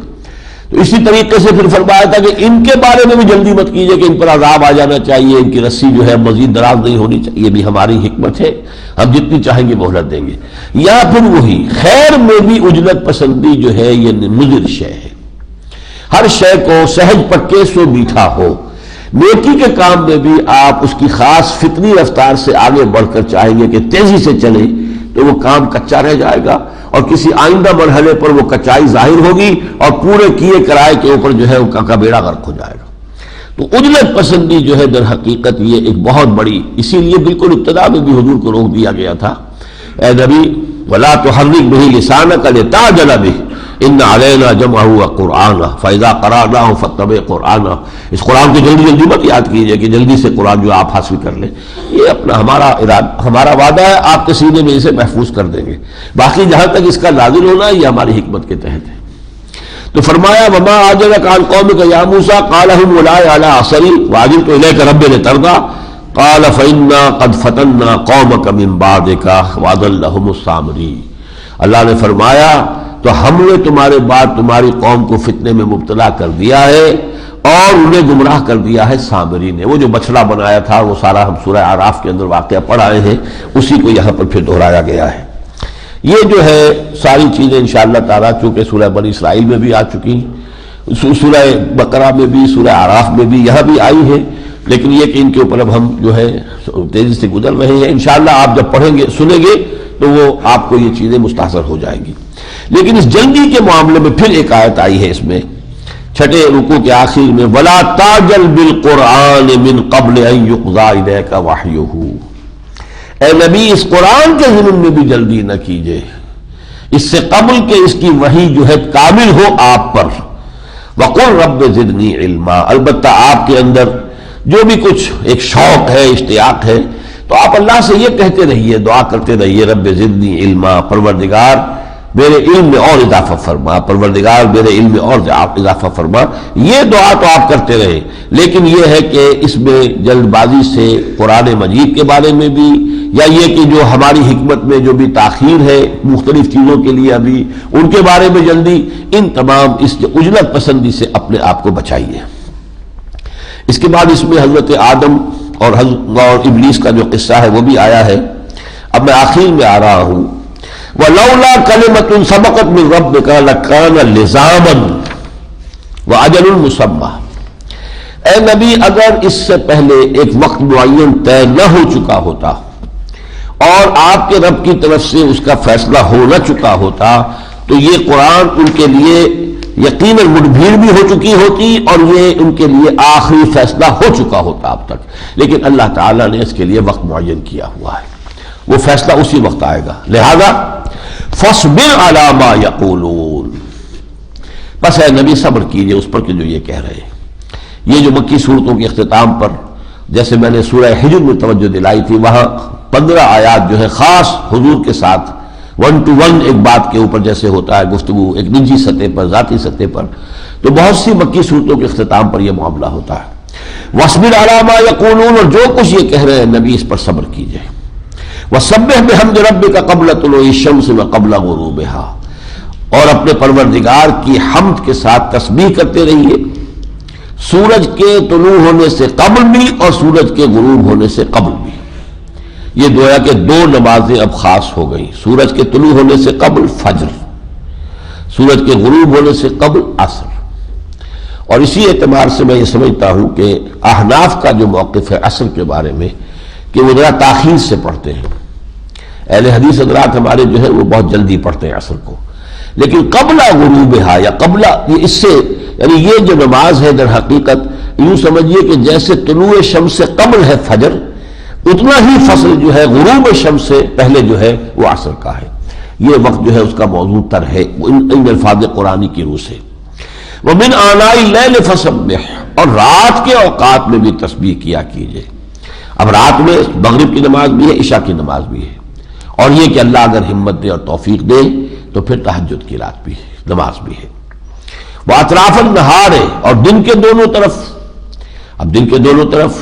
تو اسی طریقے سے پھر فرمایا تھا کہ ان کے بارے میں بھی جلدی مت کیجیے کہ ان پر عذاب آ جانا چاہیے، ان کی رسی جو ہے مزید دراز نہیں ہونی چاہیے، یہ بھی ہماری حکمت ہے، ہم جتنی چاہیں گے مہلت دیں گے۔ یا پھر وہی خیر میں بھی اجلت پسندی جو ہے یہ مضر شے ہے، ہر شے کو سہج پکے سو میٹھا ہو، نیکی کے کام میں بھی آپ اس کی خاص فطری رفتار سے آگے بڑھ کر چاہیں گے کہ تیزی سے چلے، تو وہ کام کچا رہ جائے گا، اور کسی آئندہ مرحلے پر وہ کچائی ظاہر ہوگی اور پورے کیے کرائے کے اوپر جو ہے ان کا بیڑا غرق ہو جائے گا۔ تو عجلت پسندی جو ہے در حقیقت یہ ایک بہت بڑی، اسی لیے بالکل ابتدا میں بھی حضور کو روک دیا گیا تھا، اے نبی وَلَا تُحَرِّكْ بِهِ لِسَانَكَ لِتَعْجَلَ بِهِ إِنَّ عَلَيْنَا جَمْعَهُ وَقُرْآنَهُ فَإِذَا قَرَأْنَاهُ فَاتَّبِعْ قُرْآنَهُ۔ اس قرآن کو جلدی جلدی مت یاد کیجئے کہ جلدی سے قرآن جو آپ حاصل کر لیں، یہ اپنا ہمارا وعدہ ہے، آپ کے سینے میں اسے محفوظ کر دیں گے، باقی جہاں تک اس کا نازل ہونا ہے یہ ہماری حکمت کے تحت ہے۔ تو فرمایا وما عجلك عن قومك يا موسى قال هم أولئك على أثري وعجلت إليك ربي لترضى قال فإنا قد فتنا قومك من بعدك وأضلهم السامري۔ اللہ نے فرمایا تو ہم نے تمہارے بعد تمہاری قوم کو فتنے میں مبتلا کر دیا ہے اور انہیں گمراہ کر دیا ہے سامری نے۔ وہ جو بچڑا بنایا تھا وہ سارا ہم سورہ اعراف کے اندر واقعہ پڑھ آئے ہیں، اسی کو یہاں پر پھر دہرایا گیا ہے۔ یہ جو ہے ساری چیزیں انشاءاللہ تعالیٰ چونکہ سورہ بنی اسرائیل میں بھی آ چکی، سورہ بقرہ میں بھی، سورہ اعراف میں بھی، یہاں بھی آئی ہے، لیکن یہ کہ ان کے اوپر اب ہم جو ہے تیزی سے گزر رہے ہیں۔ انشاءاللہ آپ جب پڑھیں گے سنیں گے تو وہ آپ کو یہ چیزیں مستحضر ہو جائیں گی۔ لیکن اس جلدی کے معاملے میں پھر ایک آیت آئی ہے اس میں چھٹے رکوع کے آخر میں وَلَا تَعْجَلْ بِالْقُرْآنِ مِنْ قَبْلِ أَنْ يُقْضَىٰ إِلَيْكَ وَحْيُهُ۔ اے نبی اس قرآن کے ضمن میں بھی جلدی نہ کیجئے اس سے قبل کہ اس کی وحی جو ہے کامل ہو آپ پر۔ وَقُلْ رَبِّ زِدْنِي عِلْمًا، البتہ آپ کے اندر جو بھی کچھ ایک شوق ہے، اشتیاق ہے، تو آپ اللہ سے یہ کہتے رہیے، دعا کرتے رہیے رب زدنی علما، پروردگار میرے علم میں اور اضافہ فرما، پروردگار میرے علم میں اور اضافہ فرما۔ یہ دعا تو آپ کرتے رہے، لیکن یہ ہے کہ اس میں جلد بازی سے قرآن مجید کے بارے میں بھی، یا یہ کہ جو ہماری حکمت میں جو بھی تاخیر ہے مختلف چیزوں کے لیے ابھی ان کے بارے میں جلدی، ان تمام اس عجلت پسندی سے اپنے آپ کو بچائیے۔ اس کے بعد اس میں حضرت آدم اور ابلیس کا جو قصہ ہے وہ بھی آیا ہے۔ اب میں آخر میں آ رہا ہوں وَلَوْلَا كَلِمَةٌ سَبَقَتْ مِنْ رَبِّكَ لَكَانَ لِزَامًا وَأَجَلٌ مُّسَمًّى۔ اے نبی اگر اس سے پہلے ایک وقت معین طے نہ ہو چکا ہوتا اور آپ کے رب کی طرف سے اس کا فیصلہ ہو نہ چکا ہوتا تو یہ قرآن ان کے لیے یقیناً مڈبھیڑ بھی ہو چکی ہوتی اور یہ ان کے لیے آخری فیصلہ ہو چکا ہوتا اب تک، لیکن اللہ تعالیٰ نے اس کے لیے وقت معین کیا ہوا ہے، وہ فیصلہ اسی وقت آئے گا۔ لہذا فاصبر علی ما یقولون، بس اے نبی صبر کیجئے اس پر کہ جو یہ کہہ رہے ہیں۔ یہ جو مکی صورتوں کے اختتام پر جیسے میں نے سورہ حجر میں توجہ دلائی تھی، وہاں 15 آیات جو ہے خاص حضور کے ساتھ 1 to 1 ایک بات کے اوپر جیسے ہوتا ہے گفتگو ایک نجی سطح پر، ذاتی سطح پر، تو بہت سی مکی صورتوں کے اختتام پر یہ معاملہ ہوتا ہے۔ وَاصْبِرْ عَلَىٰ مَا يَقُولُونَ، اور جو کچھ یہ کہہ رہے ہیں نبی اس پر صبر کیجئے۔ وَسَبِّحْ بِحَمْدِ رَبِّكَ قَبْلَ طُلُوعِ الشَّمْسِ وَقَبْلَ غُرُوبِهَا، اور اپنے پروردگار کی حمد کے ساتھ تسبیح کرتے رہیے سورج کے طلوع ہونے سے قبل بھی اور سورج کے غروب ہونے سے قبل بھی۔ یہ گویا کہ 2 نمازیں اب خاص ہو گئی، سورج کے طلوع ہونے سے قبل فجر، سورج کے غروب ہونے سے قبل عصر۔ اور اسی اعتبار سے میں یہ سمجھتا ہوں کہ احناف کا جو موقف ہے عصر کے بارے میں کہ وہ ذرا تاخیر سے پڑھتے ہیں، اہل حدیث حضرات ہمارے جو ہے وہ بہت جلدی پڑھتے ہیں عصر کو، لیکن قبل غروبہا یا قبل، یہ اس سے یعنی یہ جو نماز ہے در حقیقت یوں سمجھیے کہ جیسے طلوع شمس سے قبل ہے فجر، اتنا ہی فصل جو ہے غروب شمس سے پہلے جو ہے وہ عصر کا ہے۔ یہ وقت جو ہے اس کا موضوع تر ہے ان الفاظ قرآنی کی روح سے۔ وَمِنْ آنَاءِ اللَّيْلِ فَسَبِّحْ، اور رات کے اوقات میں بھی تسبیح کیا کیجئے۔ اب رات میں مغرب کی نماز بھی ہے، عشاء کی نماز بھی ہے، اور یہ کہ اللہ اگر ہمت دے اور توفیق دے تو پھر تہجد کی رات بھی ہے، نماز بھی ہے۔ وَأَطْرَافَ النَّهَارِ، اور دن کے دونوں طرف، اب دن کے دونوں طرف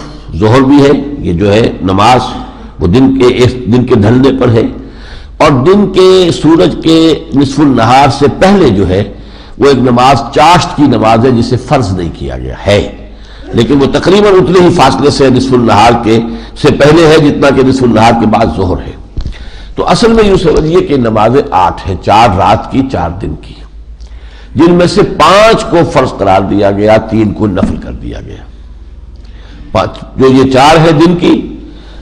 ظہر بھی ہے، یہ جو ہے نماز وہ دن کے ڈھلنے پر ہے، اور دن کے سورج کے نصف النہار سے پہلے جو ہے وہ ایک نماز چاشت کی نماز ہے جسے فرض نہیں کیا گیا ہے، لیکن وہ تقریباً اتنے ہی فاصلے سے نصف النہار کے سے پہلے ہے جتنا کہ نصف النہار کے بعد ظہر ہے۔ تو اصل میں یوں سمجھیے کہ نمازیں 8 ہیں، 4 رات کی 4 دن کی، جن میں سے 5 کو فرض قرار دیا گیا، 3 کو نفل کر دیا گیا۔ جو یہ 4 ہے دن کی،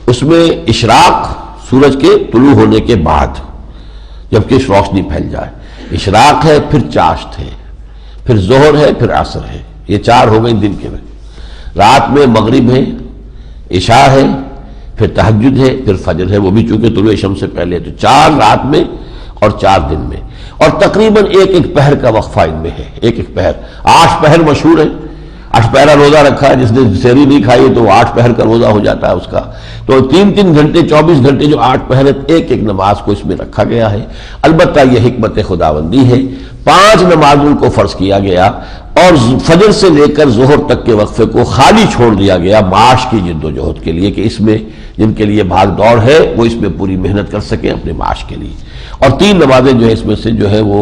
اس میں اشراق سورج کے طلوع ہونے کے بعد جبکہ روشنی پھیل جائے. اشراق ہے، پھر چاشت ہے، پھر ظہر ہے، پھر عصر ہے. یہ 4 ہو گئے دن کے میں. رات میں مغرب ہے، عشاء ہے، پھر تہجد ہے، پھر فجر ہے، وہ بھی چونکہ طلوع شمس سے پہلے. تو 4 رات میں اور 4 دن میں، اور تقریباً ایک پہر کا وقفہ ان میں ہے. ایک پہر. 8 پہر مشہور ہے. 8 پہرا روزہ رکھا ہے، جس نے سحری نہیں کھائی تو 8 پہر کا روزہ ہو جاتا ہے اس کا. تو 3 گھنٹے 24 گھنٹے جو 8 پہر ہے، ایک نماز کو اس میں رکھا گیا ہے. البتہ یہ حکمت خداوندی ہے، 5 نمازوں کو فرض کیا گیا اور فجر سے لے کر ظہر تک کے وقفے کو خالی چھوڑ دیا گیا معاش کی جد و جہد کے لیے، کہ اس میں جن کے لیے بھاگ دوڑ ہے وہ اس میں پوری محنت کر سکیں اپنے معاش کے لیے. اور 3 نمازیں جو ہے اس میں سے جو ہے وہ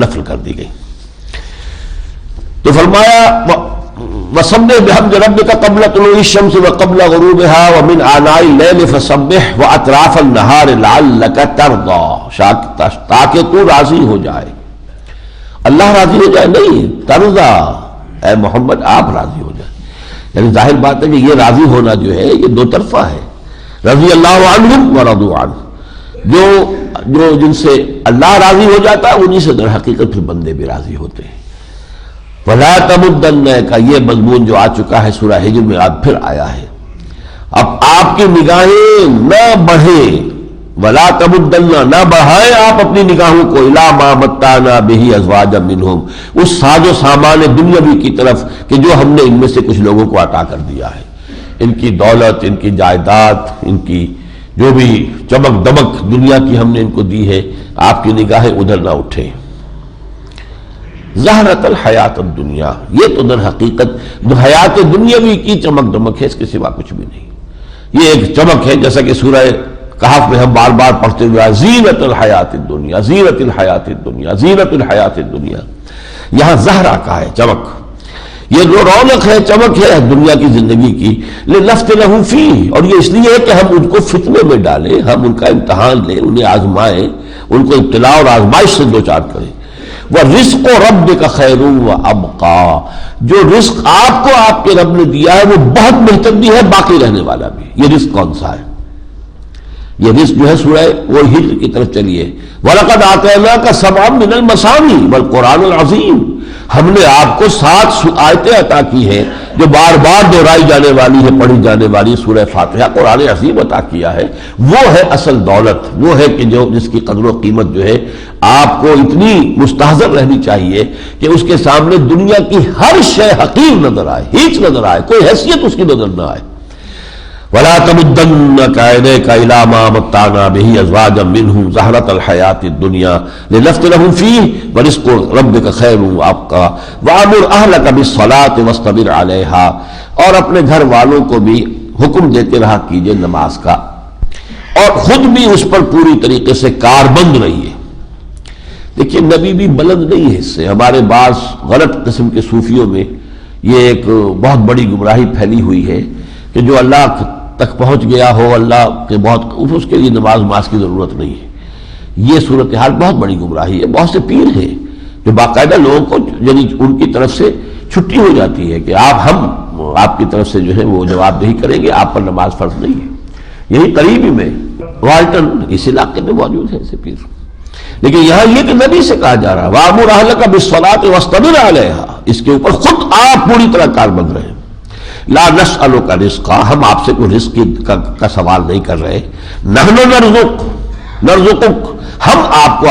نفل کر دی گئی. تو فرمایا وَسَبِّحْ بِحَمْدِ رَبِّكَ قَبْلَ طُلُوعِ الشَّمْسِ وَقَبْلَ غُرُوبِهَا وَمِنْ آنَاءِ اللَّيْلِ فَسَبِّحْ وَأَطْرَافَ النَّهَارِ لَعَلَّكَ تَرْضَىٰ، تاکہ تو راضی ہو جائے. اللہ راضی ہو جائے نہیں، ترضا، اے محمد آپ راضی ہو جائے. یعنی ظاہر بات ہے کہ یہ راضی ہونا جو ہے یہ 2 طرفہ ہے. رضی اللہ عنہم ورضوا عنہ، جو جن سے اللہ راضی ہو جاتا ہے انہی سے در حقیقت پھر بندے بھی راضی ہوتے ہیں. وَلَا تَمُدَّنَّ کا یہ مضمون جو آ چکا ہے سورہ ہجر میں اب پھر آیا ہے. اب آپ کی نگاہیں نہ بڑھیں، وَلَا تَمُدَّنَّ نہ بڑھائیں آپ اپنی نگاہوں کو إِلَىٰ مَا مَتَّعْنَا بِهِ أَزْوَاجًا مِّنْهُمْ، اس ساز و سامان دنیاوی کی طرف کہ جو ہم نے ان میں سے کچھ لوگوں کو عطا کر دیا ہے. ان کی دولت، ان کی جائیداد، ان کی جو بھی چمک دمک دنیا کی ہم نے ان کو دی ہے، آپ کی نگاہیں ادھر نہ اٹھیں. زہرت الحیات الدنیا، یہ تو در حقیقت حیات دنیاوی کی چمک دمک ہے، اس کے سوا کچھ بھی نہیں. یہ ایک چمک ہے جیسا کہ سورہ کہف میں ہم بار بار پڑھتے ہوئے زینت الحیات الدنیا، زینت الحیات الدنیا، زینت الحیات الدنیا. یہاں زہرا کا ہے چمک، یہ جو رونق ہے چمک ہے دنیا کی زندگی کی. لنفتنہم فیہ، اور یہ اس لیے ہے کہ ہم ان کو فتنے میں ڈالیں، ہم ان کا امتحان لیں، انہیں آزمائیں، ان کو ابتلاء اور آزمائش سے دوچار کریں. وَرِزْقُ رَبِّكَ خَيْرٌ وَأَبْقَىٰ، جو رزق آپ کو آپ کے رب نے دیا ہے وہ بہت بہتر بھی ہے، باقی رہنے والا بھی. یہ رزق کون سا ہے؟ یہ رزق جو ہے سورہ وہ ہجر کی طرف چلیے. وَلَقَدْ آتَيْنَاكَ سَبْعًا مِّنَ الْمَثَانِي وَالْقُرْآنِ الْعَظِيمِ، ہم نے آپ کو 7 آیتیں عطا کی ہیں جو بار بار دہرائی جانے والی ہے، پڑھی جانے والی. سورہ فاتحہ قرآن عظیم عطا کیا ہے، وہ ہے اصل دولت. وہ ہے کہ جو جس کی قدر و قیمت جو ہے آپ کو اتنی مستحضر رہنی چاہیے کہ اس کے سامنے دنیا کی ہر شے حقیر نظر آئے، ہیچ نظر آئے، کوئی حیثیت اس کی نظر نہ آئے. وَلَا تَمُدَّنَّ عَيْنَيْكَ إِلَىٰ مَا مَتَّعْنَا بِهِ أَزْوَاجًا مِّنْهُمْ زَهْرَةَ الْحَيَاةِ الدُّنْيَا لِنَفْتِنَهُمْ فِيهِ وَرِزْقُ رَبِّكَ خَيْرٌ وَأَبْقَىٰ وَأَمُرْ أَهْلَكَ بِالصَّلَاةِ وَاصْطَبِرْ عَلَيْهَا، اور اپنے گھر والوں کو بھی حکم دیتے رہا کیجئے نماز کا، اور خود بھی اس پر پوری طریقے سے کاربند رہیے. دیکھیے نبی بھی بلند نہیں ہے اس سے. ہمارے بعض غلط قسم کے صوفیوں میں یہ ایک بہت بڑی گمراہی پھیلی ہوئی ہے کہ جو اللہ تک پہنچ گیا ہو، اللہ کے بہت اس کے لیے نماز کی ضرورت نہیں ہے. یہ صورتحال بہت بڑی گمراہی ہے. بہت سے پیر ہیں جو باقاعدہ لوگوں کو یعنی ان کی طرف سے چھٹی ہو جاتی ہے کہ ہم آپ کی طرف سے جو ہے وہ جواب دہی کریں گے، آپ پر نماز فرض نہیں ہے. یہی قریبی میں والٹن اس علاقے میں موجود ہے ایسے پیر. لیکن یہاں یہ کہ نبی سے کہا جا رہا ہے وَأَمُرْ أَهْلَكَ بِالصَّلَاةِ وَاصْطَبِرْ عَلَيْهَا، اس کے اوپر خود آپ پوری طرح کاربند رہیں. لا نسألک رزقا، ہم آپ سے کوئی رزق کا سوال نہیں کر رہے. نحن نرزقک، ہم آپ کو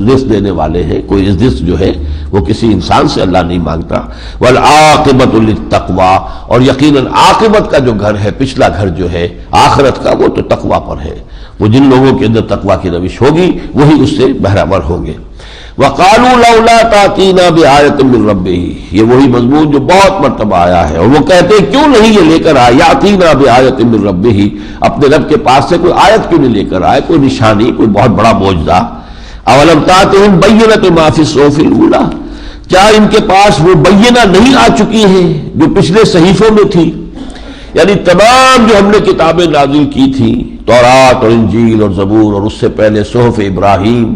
رزق دینے والے ہیں. کوئی رزق جو ہے وہ کسی انسان سے اللہ نہیں مانگتا. والعاقبۃ للتقوی، اور یقیناً عاقبت کا جو گھر ہے، پچھلا گھر جو ہے آخرت کا، وہ تو تقوی پر ہے. وہ جن لوگوں کے اندر تقوی کی روش ہوگی وہی اس سے بہرہور ہوں گے. وَقَالُوا لَوْلَا تَأْتِينَا بِآيَةٍ مِّن رَبِّهِ، یہ وہی مضمون جو بہت مرتبہ آیا ہے. اور وہ کہتے ہیں کیوں نہیں یہ لے کر آئے یَأْتِينَا بِآيَةٍ مِّن رَبِّهِ، اپنے رب کے پاس سے کوئی آیت کیوں نہیں لے کر آئے، کوئی نشانی، کوئی بہت بڑا معجزہ. أَوَلَمْ تَأْتِهِمْ بَيِّنَةُ مَا فِي الصُّحُفِ الْأُولَىٰ، کیا ان کے پاس وہ بینہ نہیں آ چکی ہیں جو پچھلے صحیفوں میں تھی؟ یعنی تمام جو ہم نے کتابیں نازل کی تھیں، تورات اور انجیل اور زبور، اور اس سے پہلے صحف ابراہیم،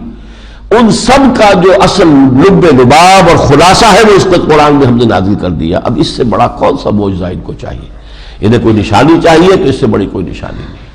ان سب کا جو اصل لب لباب اور خلاصہ ہے وہ اس کو قرآن میں ہم نے نازل کر دیا. اب اس سے بڑا کون سا معجزہ ان کو چاہیے؟ انہیں کوئی نشانی چاہیے تو اس سے بڑی کوئی نشانی نہیں.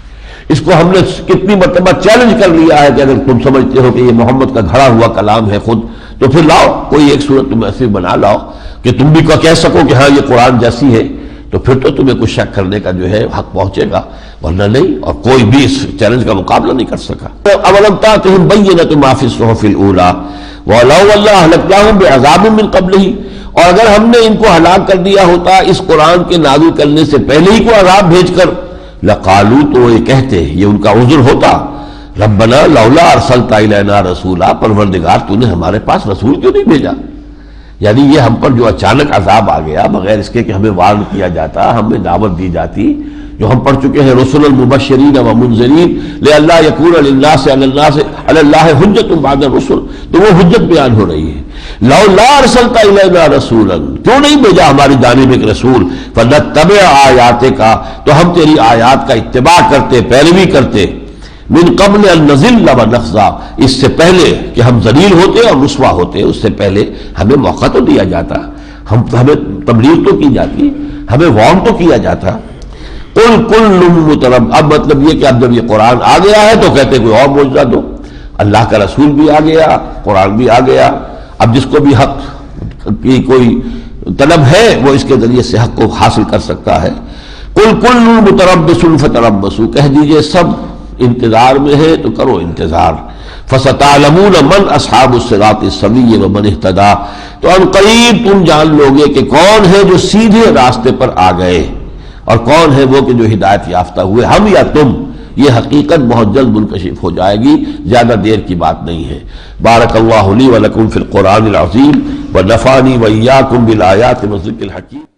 اس کو ہم نے کتنی مرتبہ چیلنج کر لیا ہے کہ اگر تم سمجھتے ہو کہ یہ محمد کا گھڑا ہوا کلام ہے خود، تو پھر لاؤ کوئی ایک صورت تم ایسی بنا لاؤ کہ تم بھی کہہ سکو کہ ہاں یہ قرآن جیسی ہے، تو پھر تو تمہیں کچھ شک کرنے کا جو ہے حق پہنچے گا، ورنہ نہیں، اور کوئی بھی اس چیلنج کا مقابلہ نہیں کر سکا۔ اولم تأتهم بینۃ ما فی الصحف الاولی ولو اللہ اہلکناہم بعذاب من قبلہ، اور اگر ہم نے ان کو ہلاک کر دیا ہوتا اس قرآن کے نازل کرنے سے پہلے ہی کو عذاب بھیج کر، لقالو تو یہ کہتے، یہ ان کا عذر ہوتا، ربنا لولا ارسلت الینا رسولا، پروردگار تو نے ہمارے پاس رسول کیوں نہیں بھیجا؟ یعنی یہ ہم پر جو اچانک عذاب آ گیا بغیر اس کے کہ ہمیں وارن کیا جاتا، ہمیں دعوت دی جاتی، جو ہم پڑھ چکے ہیں رسلا مبشرین و منذرین لئلا یکون للناس علی اللہ حجت بعد الرسل، تو وہ حجت بیان ہو رہی ہے۔ لولا ارسلت الینا رسولا، کیوں نہیں بھیجا ہماری جانب ایک رسول، فنتبع آیاتک، تو ہم تیری آیات کا اتباع کرتے، پیروی کرتے، من قبل ان نذل ونخزا، اس سے پہلے کہ ہم ذلیل ہوتے اور رسوا ہوتے، اس سے پہلے ہمیں موقع تو دیا جاتا، ہمیں تبلیغ تو کی جاتی، ہمیں وارن تو کیا جاتا۔ قل کل مترب، اب مطلب یہ کہ اب جب یہ قرآن آ گیا ہے تو کہتے کوئی اور معجزہ دو، اللہ کا رسول بھی آ گیا، قرآن بھی آ گیا، اب جس کو بھی حق کی کوئی طلب ہے وہ اس کے ذریعے سے حق کو حاصل کر سکتا ہے۔ قل کل متربص فتربصوا، کہہ دیجئے سب انتظار میں ہے تو کرو انتظار، فستعلمون من اصحاب الصراط السوی ومن اہتدی، تو ان قریب تم جان لوگے کہ کون ہے جو سیدھے راستے پر آ گئے اور کون ہے وہ کہ جو ہدایت یافتہ ہوئے، ہم یا تم، یہ حقیقت بہت جلد منکشف ہو جائے گی، زیادہ دیر کی بات نہیں ہے۔ بارک اللہ لی ولکم فی القرآن العظیم ونفعنی وإیاکم بالآیات والذکر الحکیم۔